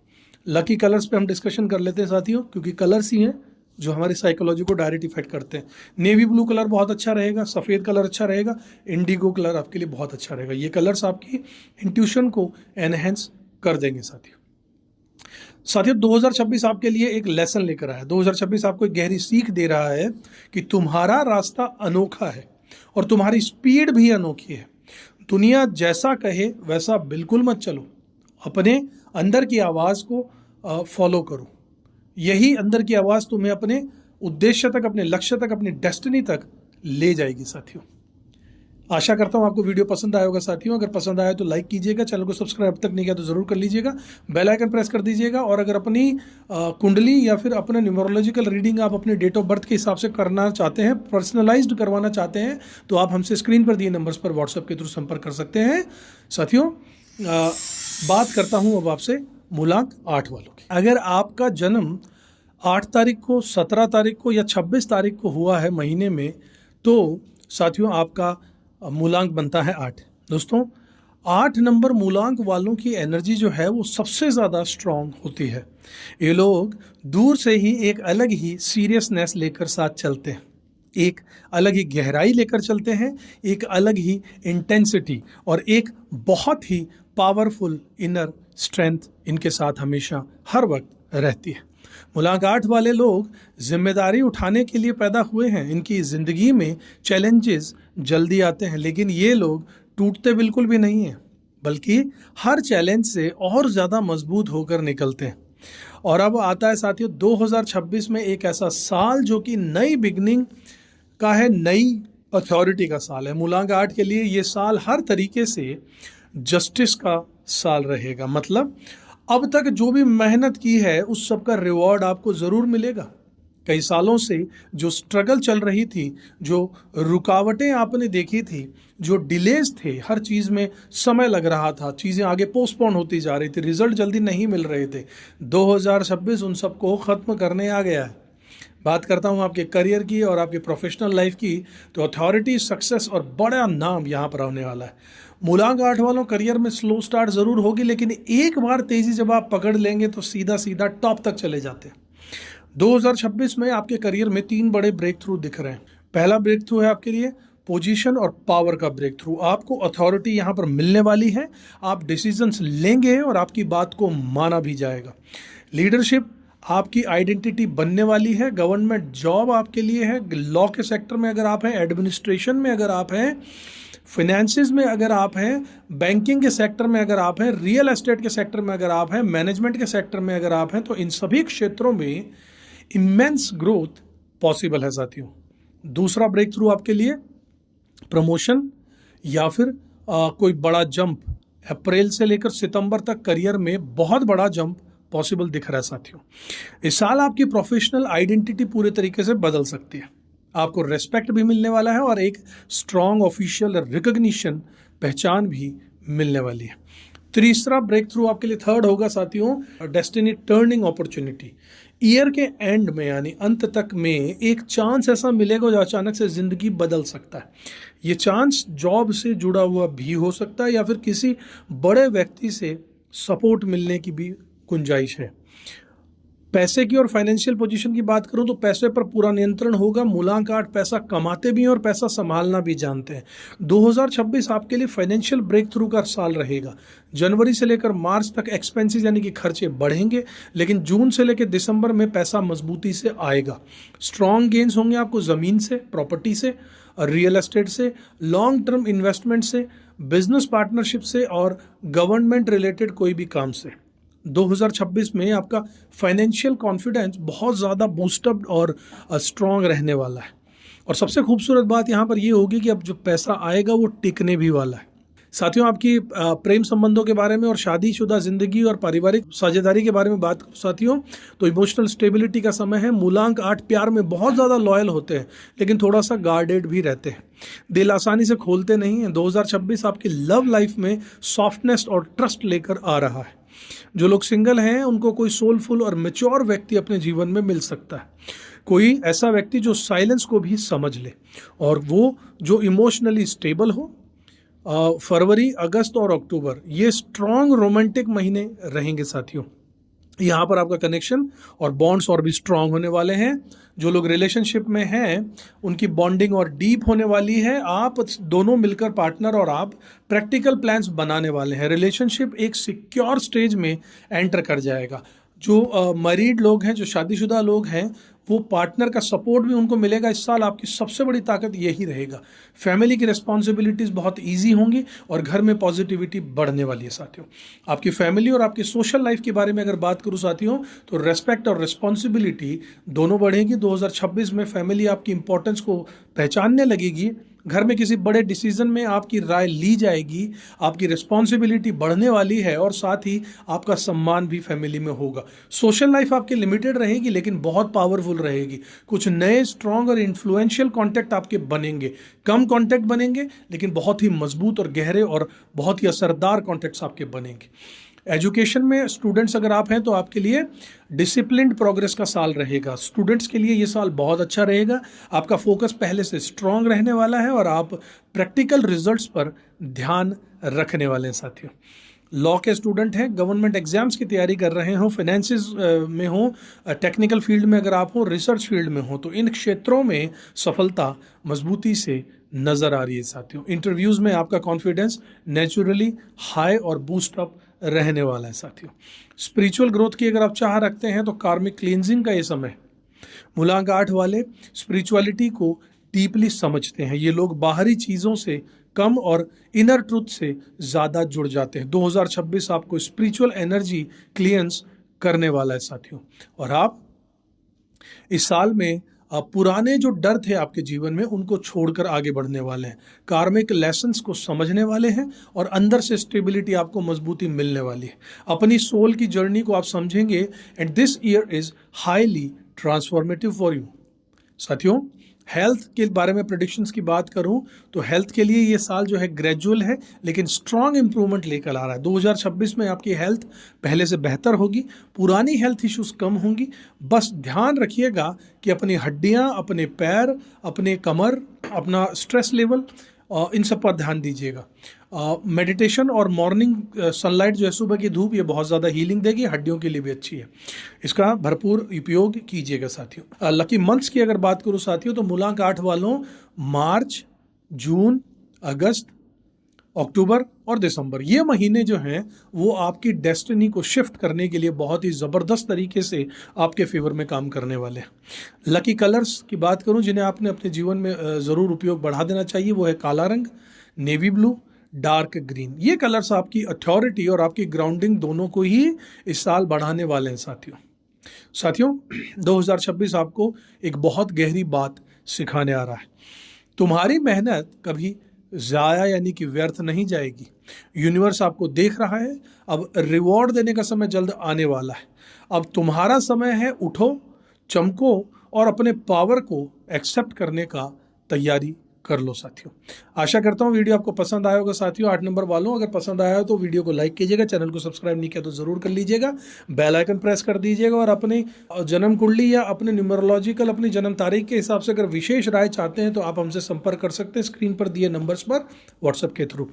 लकी कलर्स पे हम डिस्कशन कर लेते हैं साथियों, क्योंकि कलर्स ही हैं जो हमारी साइकोलॉजी को डायरेक्ट इफेक्ट करते हैं। नेवी ब्लू कलर बहुत अच्छा रहेगा, सफ़ेद कलर अच्छा रहेगा, इंडिगो कलर आपके लिए बहुत अच्छा रहेगा। ये कलर्स आपकी इंट्यूशन को एनहेंस कर देंगे साथियों। 2026 आपके लिए एक लेसन लेकर आया है। 2026 आपको एक गहरी सीख दे रहा है कि तुम्हारा रास्ता अनोखा है और तुम्हारी स्पीड भी अनोखी है। दुनिया जैसा कहे वैसा बिल्कुल मत चलो, अपने अंदर की आवाज़ को फॉलो करो। यही अंदर की आवाज़ तुम्हें अपने उद्देश्य तक, अपने लक्ष्य तक, अपनी डेस्टिनी तक ले जाएगी साथियों। आशा करता हूँ आपको वीडियो पसंद आया होगा साथियों। अगर पसंद आया तो लाइक कीजिएगा, चैनल को सब्सक्राइब अब तक नहीं किया तो ज़रूर कर लीजिएगा, बेल आइकन प्रेस कर दीजिएगा। और अगर अपनी कुंडली या फिर अपना न्यूमरोलॉजिकल रीडिंग आप अपने डेट ऑफ बर्थ के हिसाब से करना चाहते हैं, पर्सनलाइज्ड करवाना चाहते हैं, तो आप हमसे स्क्रीन पर दिए नंबर्स पर व्हाट्सएप के थ्रू संपर्क कर सकते हैं साथियों। बात करता हूँ अब आपसे मूलांक 8 वालों की। अगर आपका जन्म 8 तारीख को, 17 तारीख को या 26 तारीख को हुआ है महीने में, तो साथियों आपका मूलांक बनता है 8। दोस्तों 8 नंबर मूलांक वालों की एनर्जी जो है वो सबसे ज़्यादा स्ट्रांग होती है। ये लोग दूर से ही एक अलग ही सीरियसनेस लेकर साथ चलते हैं, एक अलग ही गहराई लेकर चलते हैं, एक अलग ही इंटेंसिटी और एक बहुत ही पावरफुल इनर स्ट्रेंथ इनके साथ हमेशा हर वक्त रहती है। मूलांक 8 वाले लोग जिम्मेदारी उठाने के लिए पैदा हुए हैं। इनकी ज़िंदगी में चैलेंजेस जल्दी आते हैं, लेकिन ये लोग टूटते बिल्कुल भी नहीं हैं, बल्कि हर चैलेंज से और ज़्यादा मजबूत होकर निकलते हैं। और अब आता है साथियों 2026 में एक ऐसा साल जो कि नई बिगनिंग का है, नई अथॉरिटी का साल है। मूलांक 8 के लिए ये साल हर तरीके से जस्टिस का साल रहेगा। मतलब अब तक जो भी मेहनत की है उस सब का रिवॉर्ड आपको ज़रूर मिलेगा। कई सालों से जो स्ट्रगल चल रही थी, जो रुकावटें आपने देखी थी, जो डिलेज थे, हर चीज़ में समय लग रहा था, चीज़ें आगे पोस्टपोन होती जा रही थी, रिजल्ट जल्दी नहीं मिल रहे थे, 2026 उन सबको ख़त्म करने आ गया है। बात करता हूँ आपके करियर की और आपके प्रोफेशनल लाइफ की, तो अथॉरिटी, सक्सेस और बड़ा नाम यहाँ पर आने वाला है। मूलांक 8 वालों करियर में स्लो स्टार्ट ज़रूर होगी, लेकिन एक बार तेज़ी जब आप पकड़ लेंगे तो सीधा सीधा टॉप तक चले जाते हैं। 2026 में आपके करियर में 3 बड़े ब्रेक थ्रू दिख रहे हैं। पहला ब्रेक थ्रू है आपके लिए पोजीशन और पावर का ब्रेक थ्रू। आपको अथॉरिटी यहाँ पर मिलने वाली है, आप डिसीजंस लेंगे और आपकी बात को माना भी जाएगा। लीडरशिप आपकी आइडेंटिटी बनने वाली है। गवर्नमेंट जॉब आपके लिए है। लॉ के सेक्टर में अगर आप हैं, एडमिनिस्ट्रेशन में अगर आप हैं, फिनेंसिस में अगर आप हैं, बैंकिंग के सेक्टर में अगर आप हैं, रियल एस्टेट के सेक्टर में अगर आप हैं, मैनेजमेंट के सेक्टर में अगर आप हैं, तो इन सभी क्षेत्रों में इमेंस ग्रोथ पॉसिबल है साथियों। दूसरा ब्रेक थ्रू आपके लिए प्रमोशन या फिर कोई बड़ा जंप, अप्रैल से लेकर सितंबर तक करियर में बहुत बड़ा जंप पॉसिबल दिख रहा है साथियों। इस साल आपकी प्रोफेशनल आइडेंटिटी पूरे तरीके से बदल सकती है। आपको रेस्पेक्ट भी मिलने वाला है और एक स्ट्रॉन्ग ऑफिशियल रिकॉग्निशन, पहचान भी मिलने वाली है। तीसरा ब्रेक थ्रू आपके लिए थर्ड होगा साथियों डेस्टिनी टर्निंग अपॉर्चुनिटी। ईयर के एंड में यानी अंत तक में एक चांस ऐसा मिलेगा जो अचानक से ज़िंदगी बदल सकता है। ये चांस जॉब से जुड़ा हुआ भी हो सकता है या फिर किसी बड़े व्यक्ति से सपोर्ट मिलने की भी गुंजाइश है। पैसे की और फाइनेंशियल पोजीशन की बात करूं तो पैसे पर पूरा नियंत्रण होगा। मूलांक 8 पैसा कमाते भी हैं और पैसा संभालना भी जानते हैं। 2026 आपके लिए फाइनेंशियल ब्रेक थ्रू का साल रहेगा। जनवरी से लेकर मार्च तक एक्सपेंसेस यानी कि खर्चे बढ़ेंगे, लेकिन जून से लेकर दिसंबर में पैसा मजबूती से आएगा। स्ट्रॉन्ग गेन्स होंगे आपको ज़मीन से, प्रॉपर्टी से, रियल एस्टेट से, लॉन्ग टर्म इन्वेस्टमेंट से, बिजनेस पार्टनरशिप से और गवर्नमेंट रिलेटेड कोई भी काम से। 2026 में आपका फाइनेंशियल कॉन्फिडेंस बहुत ज़्यादा बूस्टअप और स्ट्रॉन्ग रहने वाला है। और सबसे खूबसूरत बात यहाँ पर ये होगी कि अब जो पैसा आएगा वो टिकने भी वाला है। साथियों आपकी प्रेम संबंधों के बारे में और शादीशुदा ज़िंदगी और पारिवारिक साझेदारी के बारे में बात करूं साथियों, तो इमोशनल स्टेबिलिटी का समय है। मूलांक 8 प्यार में बहुत ज़्यादा लॉयल होते हैं, लेकिन थोड़ा सा गार्डेड भी रहते हैं। दिल आसानी से खोलते नहीं हैं। 2026 आपकी लव लाइफ में सॉफ्टनेस और ट्रस्ट लेकर आ रहा है। जो लोग सिंगल हैं उनको कोई सोलफुल और मैच्योर व्यक्ति अपने जीवन में मिल सकता है। कोई ऐसा व्यक्ति जो साइलेंस को भी समझ ले और वो जो इमोशनली स्टेबल हो। फरवरी, अगस्त और अक्टूबर ये स्ट्रॉन्ग रोमांटिक महीने रहेंगे साथियों। यहाँ पर आपका कनेक्शन और बॉन्ड्स और भी स्ट्रांग होने वाले हैं। जो लोग रिलेशनशिप में हैं उनकी बॉन्डिंग और डीप होने वाली है। आप दोनों मिलकर पार्टनर और आप प्रैक्टिकल प्लान्स बनाने वाले हैं। रिलेशनशिप एक सिक्योर स्टेज में एंटर कर जाएगा। जो मैरिड लोग हैं, जो शादीशुदा लोग हैं, वो पार्टनर का सपोर्ट भी उनको मिलेगा। इस साल आपकी सबसे बड़ी ताकत यही रहेगा। फैमिली की रिस्पॉन्सिबिलिटीज़ बहुत ईजी होंगी और घर में पॉजिटिविटी बढ़ने वाली है साथियों। आपकी फैमिली और आपकी सोशल लाइफ के बारे में अगर बात करूं साथियों, तो रेस्पेक्ट और रिस्पॉन्सिबिलिटी दोनों बढ़ेगी। 2026 में फैमिली आपकी इंपॉर्टेंस को पहचानने लगेगी। घर में किसी बड़े डिसीजन में आपकी राय ली जाएगी। आपकी रिस्पॉन्सिबिलिटी बढ़ने वाली है और साथ ही आपका सम्मान भी फैमिली में होगा। सोशल लाइफ आपकी लिमिटेड रहेगी लेकिन बहुत पावरफुल रहेगी। कुछ नए स्ट्रॉन्ग और इन्फ्लुएंशियल कॉन्टैक्ट आपके बनेंगे। कम कॉन्टैक्ट बनेंगे लेकिन बहुत ही मजबूत और गहरे और बहुत ही असरदार कॉन्टैक्ट्स आपके बनेंगे। एजुकेशन में स्टूडेंट्स अगर आप हैं तो आपके लिए डिसिप्लिन्ड प्रोग्रेस का साल रहेगा। स्टूडेंट्स के लिए ये साल बहुत अच्छा रहेगा। आपका फोकस पहले से स्ट्रांग रहने वाला है और आप प्रैक्टिकल रिजल्ट्स पर ध्यान रखने वाले हैं साथियों। लॉ के स्टूडेंट हैं, गवर्नमेंट एग्जाम्स की तैयारी कर रहे हो, फाइनेंसिस में हो, टेक्निकल फील्ड में अगर आप हो, रिसर्च फील्ड में हो, तो इन क्षेत्रों में सफलता मजबूती से नज़र आ रही है साथियों। इंटरव्यूज़ में आपका कॉन्फिडेंस नेचुरली हाई और बूस्ट अप रहने वाला है साथियों। स्पिरिचुअल ग्रोथ की अगर आप चाह रखते हैं तो कार्मिक क्लींजिंग का ये समय। मूलांक 8 वाले स्पिरिचुअलिटी को डीपली समझते हैं। ये लोग बाहरी चीज़ों से कम और इनर ट्रूथ से ज़्यादा जुड़ जाते हैं। 2026 आपको स्पिरिचुअल एनर्जी क्लियंस करने वाला है साथियों। और आप इस साल में पुराने जो डर थे आपके जीवन में उनको छोड़कर आगे बढ़ने वाले हैं, कार्मिक लेसन्स को समझने वाले हैं और अंदर से स्टेबिलिटी आपको मजबूती मिलने वाली है। अपनी सोल की जर्नी को आप समझेंगे and this year is highly transformative for you. साथियों, हेल्थ के बारे में प्रेडिक्शंस की बात करूं तो हेल्थ के लिए ये साल जो है ग्रेजुअल है लेकिन स्ट्रांग इंप्रूवमेंट लेकर आ रहा है। 2026 में आपकी हेल्थ पहले से बेहतर होगी, पुरानी हेल्थ इश्यूज कम होंगी। बस ध्यान रखिएगा कि अपनी हड्डियां, अपने पैर, अपने कमर, अपना स्ट्रेस लेवल, इन सब पर ध्यान दीजिएगा। मेडिटेशन और मॉर्निंग सनलाइट जो है, सुबह की धूप, ये बहुत ज़्यादा हीलिंग देगी, हड्डियों के लिए भी अच्छी है। इसका भरपूर उपयोग कीजिएगा साथियों। लकी मंथ्स की अगर बात करूँ साथियों तो मूलांक 8 वालों मार्च, जून, अगस्त, अक्टूबर और दिसंबर, ये महीने जो हैं वो आपकी डेस्टिनी को शिफ्ट करने के लिए बहुत ही ज़बरदस्त तरीके से आपके फेवर में काम करने वाले हैं। लकी कलर्स की बात करूं जिन्हें आपने अपने जीवन में ज़रूर उपयोग बढ़ा देना चाहिए, वो है काला रंग, नेवी ब्लू, डार्क ग्रीन। ये कलर्स आपकी अथॉरिटी और आपकी ग्राउंडिंग दोनों को ही इस साल बढ़ाने वाले हैं साथियों 2026 आपको एक बहुत गहरी बात सिखाने आ रहा है। तुम्हारी मेहनत कभी ज़ाया यानी कि व्यर्थ नहीं जाएगी। यूनिवर्स आपको देख रहा है। अब रिवॉर्ड देने का समय जल्द आने वाला है। अब तुम्हारा समय है, उठो, चमको और अपने पावर को एक्सेप्ट करने का तैयारी कर लो साथियों। आशा करता हूँ वीडियो आपको पसंद आया होगा साथियों। 8 नंबर वालों, अगर पसंद आया हो तो वीडियो को लाइक कीजिएगा, चैनल को सब्सक्राइब नहीं किया तो जरूर कर लीजिएगा, बेल आइकन प्रेस कर दीजिएगा और अपनी जन्म कुंडली या अपने न्यूमरोलॉजिकल अपनी जन्म तारीख के हिसाब से अगर विशेष राय चाहते हैं तो आप हमसे संपर्क कर सकते हैं स्क्रीन पर दिए नंबर्स पर व्हाट्सएप के थ्रू।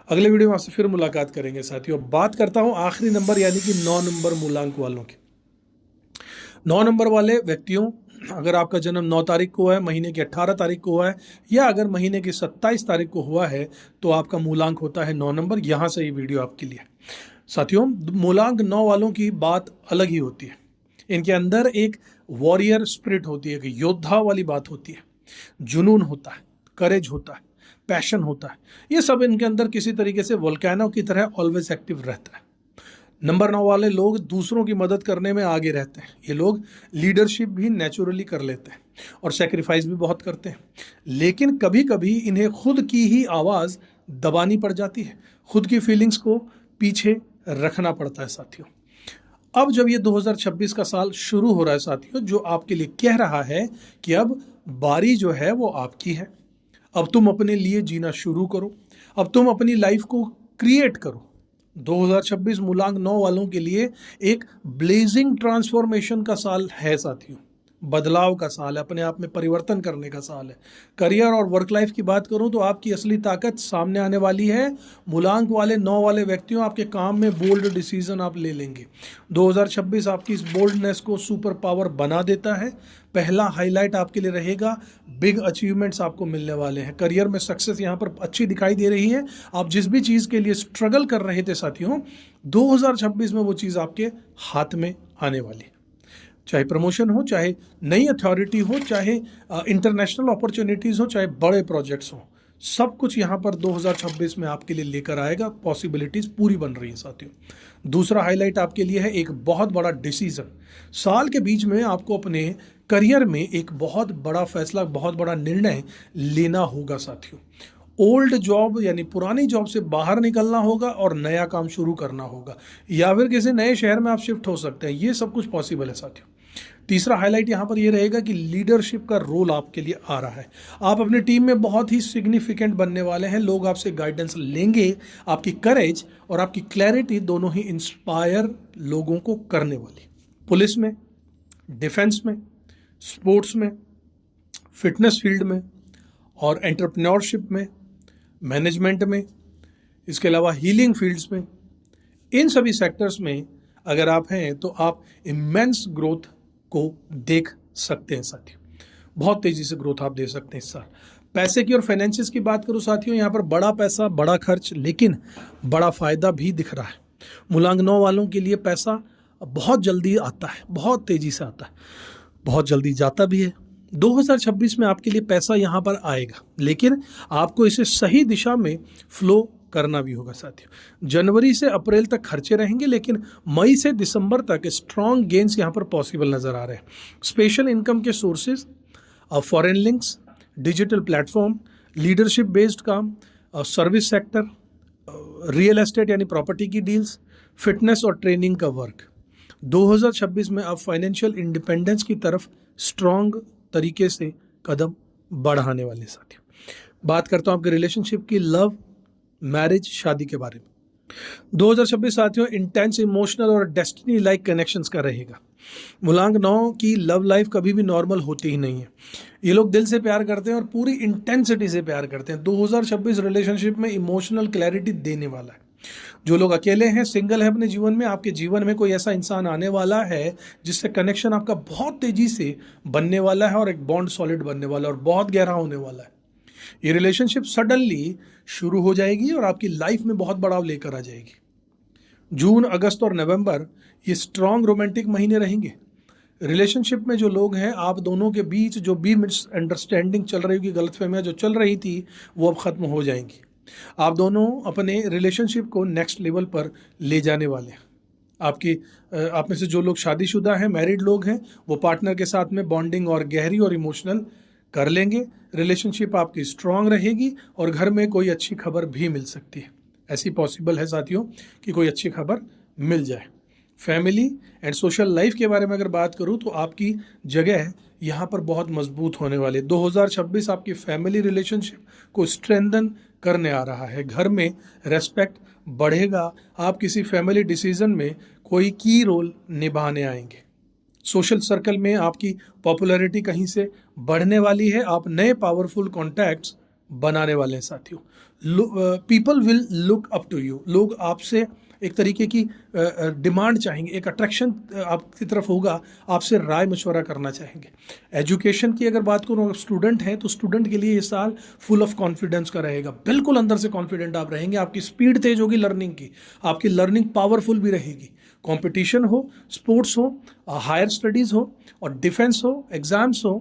अगले वीडियो में आपसे फिर मुलाकात करेंगे साथियों। बात करता हूँ आखिरी नंबर यानी कि 9 नंबर मूलांक वालों की। 9 नंबर वाले व्यक्तियों, अगर आपका जन्म 9 तारीख को है, महीने की 18 तारीख को हुआ है या अगर महीने की 27 तारीख को हुआ है तो आपका मूलांक होता है 9 नंबर। यहाँ से ये वीडियो आपके लिए साथियों। मूलांक 9 वालों की बात अलग ही होती है। इनके अंदर एक वॉरियर स्पिरिट होती है, एक योद्धा वाली बात होती है, जुनून होता है, करेज होता है, पैशन होता है। ये सब इनके अंदर किसी तरीके से वोल्केनो की तरह ऑलवेज एक्टिव रहता है। नंबर 9 वाले लोग दूसरों की मदद करने में आगे रहते हैं। ये लोग लीडरशिप भी नेचुरली कर लेते हैं और सेक्रीफाइस भी बहुत करते हैं, लेकिन कभी कभी इन्हें खुद की ही आवाज़ दबानी पड़ जाती है, खुद की फीलिंग्स को पीछे रखना पड़ता है साथियों। अब जब ये 2026 का साल शुरू हो रहा है साथियों, जो आपके लिए कह रहा है कि अब बारी जो है वो आपकी है। अब तुम अपने लिए जीना शुरू करो, अब तुम अपनी लाइफ को क्रिएट करो। 2026 मूलांक 9 वालों के लिए एक ब्लेजिंग ट्रांसफॉर्मेशन का साल है साथियों। बदलाव का साल है, अपने आप में परिवर्तन करने का साल है। करियर और वर्क लाइफ की बात करूं तो आपकी असली ताकत सामने आने वाली है। मूलांक वाले 9 वाले व्यक्तियों, आपके काम में बोल्ड डिसीजन आप ले लेंगे। 2026 आपकी इस बोल्डनेस को सुपर पावर बना देता है। पहला हाईलाइट आपके लिए रहेगा, बिग अचीवमेंट्स आपको मिलने वाले हैं। करियर में सक्सेस यहाँ पर अच्छी दिखाई दे रही है। आप जिस भी चीज़ के लिए स्ट्रगल कर रहे थे साथियों, 2026 में वो चीज़ आपके हाथ में आने वाली है। चाहे प्रमोशन हो, चाहे नई अथॉरिटी हो, चाहे इंटरनेशनल अपॉर्चुनिटीज़ हो, चाहे बड़े प्रोजेक्ट्स हो, सब कुछ यहाँ पर 2026 में आपके लिए लेकर आएगा। पॉसिबिलिटीज़ पूरी बन रही हैं साथियों। दूसरा हाईलाइट आपके लिए है एक बहुत बड़ा डिसीजन। साल के बीच में आपको अपने करियर में एक बहुत बड़ा फैसला, बहुत बड़ा निर्णय लेना होगा साथियों। ओल्ड जॉब यानी पुरानी जॉब से बाहर निकलना होगा और नया काम शुरू करना होगा, या फिर किसी नए शहर में आप शिफ्ट हो सकते हैं। ये सब कुछ पॉसिबल है साथियों। तीसरा हाईलाइट यहाँ पर ये रहेगा कि लीडरशिप का रोल आपके लिए आ रहा है। आप अपनी टीम में बहुत ही सिग्निफिकेंट बनने वाले हैं। लोग आपसे गाइडेंस लेंगे। आपकी करेज और आपकी क्लैरिटी दोनों ही इंस्पायर लोगों को करने वाली। पुलिस में, डिफेंस में, स्पोर्ट्स में, फिटनेस फील्ड में और एंटरप्रेन्योरशिप में, मैनेजमेंट में, इसके अलावा हीलिंग फील्ड्स में, इन सभी सेक्टर्स में अगर आप हैं तो आप इमेंस ग्रोथ को देख सकते हैं साथियों। बहुत तेजी से ग्रोथ आप दे सकते हैं इस साल। पैसे की और फाइनेंसिस की बात करूं साथियों, यहाँ पर बड़ा पैसा, बड़ा खर्च, लेकिन बड़ा फायदा भी दिख रहा है। मूलांक 9 वालों के लिए पैसा बहुत जल्दी आता है, बहुत तेजी से आता है, बहुत जल्दी जाता भी है। 2026 में आपके लिए पैसा यहाँ पर आएगा, लेकिन आपको इसे सही दिशा में फ्लो करना भी होगा साथियों। जनवरी से अप्रैल तक खर्चे रहेंगे, लेकिन मई से दिसंबर तक स्ट्रॉन्ग गेन्स यहाँ पर पॉसिबल नजर आ रहे हैं। स्पेशल इनकम के sources, foreign links, digital platform, leadership based काम, सर्विस सेक्टर, रियल एस्टेट यानी प्रॉपर्टी की डील्स, फिटनेस और ट्रेनिंग का वर्क। 2026 में आप फाइनेंशियल इंडिपेंडेंस की तरफ स्ट्रॉन्ग तरीके से कदम बढ़ाने वाले साथियों। बात करता हूँ आपके रिलेशनशिप की, लव, मैरिज, शादी के बारे में। 2026 साथियों इंटेंस इमोशनल और डेस्टिनी लाइक कनेक्शंस का रहेगा। मूलांक 9 की लव लाइफ कभी भी नॉर्मल होती ही नहीं है। ये लोग दिल से प्यार करते हैं और पूरी इंटेंसिटी से प्यार करते हैं। 2026 रिलेशनशिप में इमोशनल क्लैरिटी देने वाला है। जो लोग अकेले हैं, सिंगल है अपने जीवन में, आपके जीवन में कोई ऐसा इंसान आने वाला है जिससे कनेक्शन आपका बहुत तेजी से बनने वाला है और एक बॉन्ड सॉलिड बनने वाला है और बहुत गहरा होने वाला है। ये रिलेशनशिप सडनली शुरू हो जाएगी और आपकी लाइफ में बहुत बड़ाव लेकर आ जाएगी। जून, अगस्त और नवंबर ये स्ट्रॉन्ग रोमांटिक महीने रहेंगे। रिलेशनशिप में जो लोग हैं, आप दोनों के बीच जो भी मिसअंडरस्टैंडिंग चल रही होगी, गलतफहमियां जो चल रही थी, वो अब खत्म हो जाएंगी। आप दोनों अपने रिलेशनशिप को नेक्स्ट लेवल पर ले जाने वाले हैं। आप में से जो लोग शादीशुदा हैं, मैरिड लोग हैं, वो पार्टनर के साथ में बॉन्डिंग और गहरी और इमोशनल कर लेंगे। रिलेशनशिप आपकी स्ट्रांग रहेगी और घर में कोई अच्छी खबर भी मिल सकती है। ऐसी पॉसिबल है साथियों कि कोई अच्छी खबर मिल जाए। फैमिली एंड सोशल लाइफ के बारे में अगर बात करूं तो आपकी जगह यहाँ पर बहुत मजबूत होने वाली है। 2026 आपकी फैमिली रिलेशनशिप को स्ट्रेंथन करने आ रहा है। घर में रेस्पेक्ट बढ़ेगा। आप किसी फैमिली डिसीजन में कोई की रोल निभाने आएंगे। सोशल सर्कल में आपकी पॉपुलैरिटी कहीं से बढ़ने वाली है। आप नए पावरफुल कॉन्टैक्ट्स बनाने वाले हैं साथियों। People will look up to you. लोग आपसे एक तरीके की डिमांड चाहेंगे, एक अट्रैक्शन आपकी तरफ होगा, आपसे राय मशवरा करना चाहेंगे। एजुकेशन की अगर बात करूँ, स्टूडेंट हैं तो स्टूडेंट के लिए ये साल फुल ऑफ कॉन्फिडेंस का रहेगा। बिल्कुल अंदर से कॉन्फिडेंट आप रहेंगे। आपकी स्पीड तेज होगी लर्निंग की, आपकी लर्निंग पावरफुल भी रहेगी। कंपटीशन हो, स्पोर्ट्स हो, हायर स्टडीज़ हो और डिफेंस हो, एग्जाम्स हो,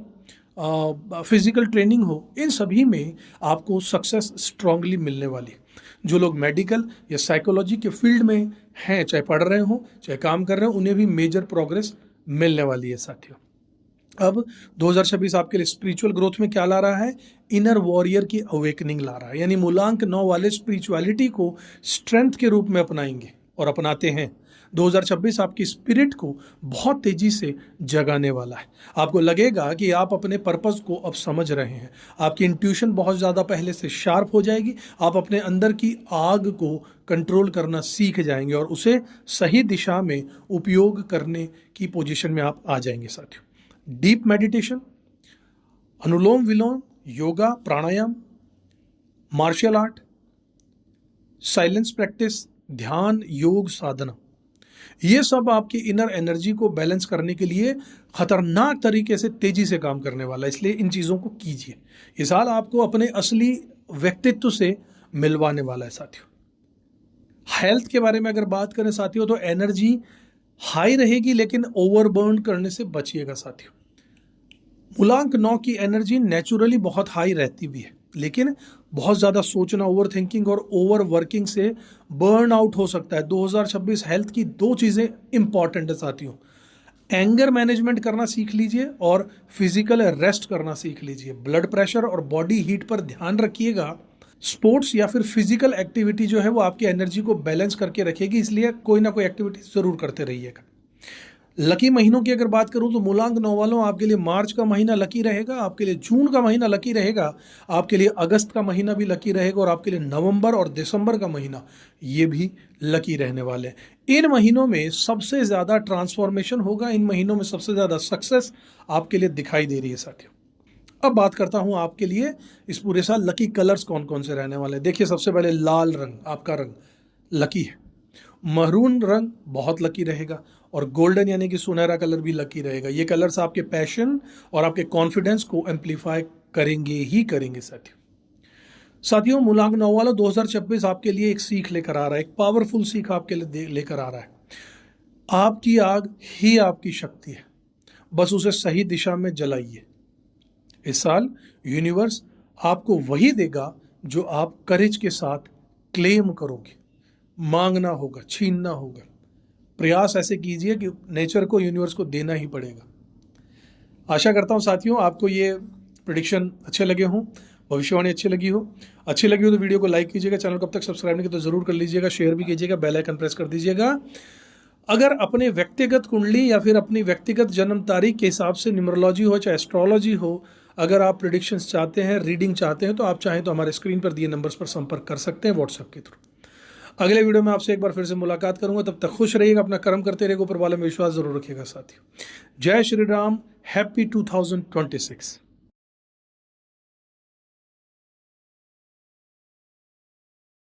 फिजिकल ट्रेनिंग हो, इन सभी में आपको सक्सेस स्ट्रांगली मिलने वाली। जो लोग मेडिकल या साइकोलॉजी के फील्ड में हैं, चाहे पढ़ रहे हो चाहे काम कर रहे हो, उन्हें भी मेजर प्रोग्रेस मिलने वाली है साथियों। अब 2026 आपके लिए स्पिरिचुअल ग्रोथ में क्या ला रहा है? इनर वॉरियर की अवेकनिंग ला रहा है। यानी मूलांक 9 वाले स्पिरिचुअलिटी को स्ट्रेंथ के रूप में अपनाएंगे और अपनाते हैं। 2026 आपकी स्पिरिट को बहुत तेजी से जगाने वाला है। आपको लगेगा कि आप अपने पर्पस को अब समझ रहे हैं। आपकी इंट्यूशन बहुत ज़्यादा पहले से शार्प हो जाएगी। आप अपने अंदर की आग को कंट्रोल करना सीख जाएंगे और उसे सही दिशा में उपयोग करने की पोजीशन में आप आ जाएंगे साथियों। डीप मेडिटेशन, अनुलोम विलोम, योगा, प्राणायाम, मार्शल आर्ट, साइलेंस प्रैक्टिस, ध्यान, योग साधना, ये सब आपकी इनर एनर्जी को बैलेंस करने के लिए खतरनाक तरीके से तेजी से काम करने वाला है। इसलिए इन चीज़ों को कीजिए। ये साल आपको अपने असली व्यक्तित्व से मिलवाने वाला है साथियों। हेल्थ के बारे में अगर बात करें साथियों, तो एनर्जी हाई रहेगी, लेकिन ओवरबर्न करने से बचिएगा साथियों। मूलांक 9 की एनर्जी नेचुरली बहुत हाई रहती भी है, लेकिन बहुत ज़्यादा सोचना, ओवर थिंकिंग और ओवर वर्किंग से बर्न आउट हो सकता है। 2026 हेल्थ की 2 चीज़ें इंपॉर्टेंट है साथियों। एंगर मैनेजमेंट करना सीख लीजिए और फिजिकल रेस्ट करना सीख लीजिए। ब्लड प्रेशर और बॉडी हीट पर ध्यान रखिएगा। स्पोर्ट्स या फिर फिजिकल एक्टिविटी जो है वो आपकी एनर्जी को बैलेंस करके रखेगी, इसलिए कोई ना कोई एक्टिविटी ज़रूर करते रहिएगा। लकी महीनों की अगर बात करूं तो मूलांक 9 वालों, आपके लिए मार्च का महीना लकी रहेगा, आपके लिए जून का महीना लकी रहेगा, आपके लिए अगस्त का महीना भी लकी रहेगा और आपके लिए नवंबर और दिसंबर का महीना ये भी लकी रहने वाले हैं। इन महीनों में सबसे ज़्यादा ट्रांसफॉर्मेशन होगा, इन महीनों में सबसे ज़्यादा सक्सेस आपके लिए दिखाई दे रही है साथियों। अब बात करता हूं आपके लिए इस पूरे साल लकी कलर्स कौन कौन से रहने वाले हैं। देखिए, सबसे पहले लाल रंग आपका रंग लकी है, मरून रंग बहुत लकी रहेगा और गोल्डन यानी कि सुनहरा कलर भी लकी रहेगा। ये कलर्स आपके पैशन और आपके कॉन्फिडेंस को एम्पलीफाई करेंगे ही करेंगे साथियों। साथियों, मूलांक 9 वाला 2026 आपके लिए एक सीख लेकर आ रहा है, एक पावरफुल सीख आपके लिए लेकर आ रहा है। आपकी आग ही आपकी शक्ति है, बस उसे सही दिशा में जलाइए। इस साल यूनिवर्स आपको वही देगा जो आप करेज के साथ क्लेम करोगे। मांगना होगा, छीनना होगा, प्रयास ऐसे कीजिए कि नेचर को, यूनिवर्स को देना ही पड़ेगा। आशा करता हूं साथियों आपको ये प्रेडिक्शन अच्छे लगे हों, भविष्यवाणी अच्छी लगी हो। अच्छी लगी हो तो वीडियो को लाइक कीजिएगा, चैनल को अब तक सब्सक्राइब नहीं किया तो जरूर कर लीजिएगा, शेयर भी कीजिएगा, बेल आइकन प्रेस कर दीजिएगा। अगर अपने व्यक्तिगत कुंडली या फिर अपनी व्यक्तिगत जन्म तारीख के हिसाब से न्यूमरोलॉजी हो चाहे एस्ट्रोलॉजी हो, अगर आप प्रेडिक्शंस चाहते हैं, रीडिंग चाहते हैं, तो आप चाहें तो हमारे स्क्रीन पर दिए नंबर्स पर संपर्क कर सकते हैं व्हाट्सएप के थ्रू। अगले वीडियो में आपसे एक बार फिर से मुलाकात करूंगा, तब तक खुश रहिएगा, अपना कर्म करते रहिएगा, ऊपर वाले में विश्वास जरूर रखिएगा साथियों। जय श्री राम, हैप्पी 2026।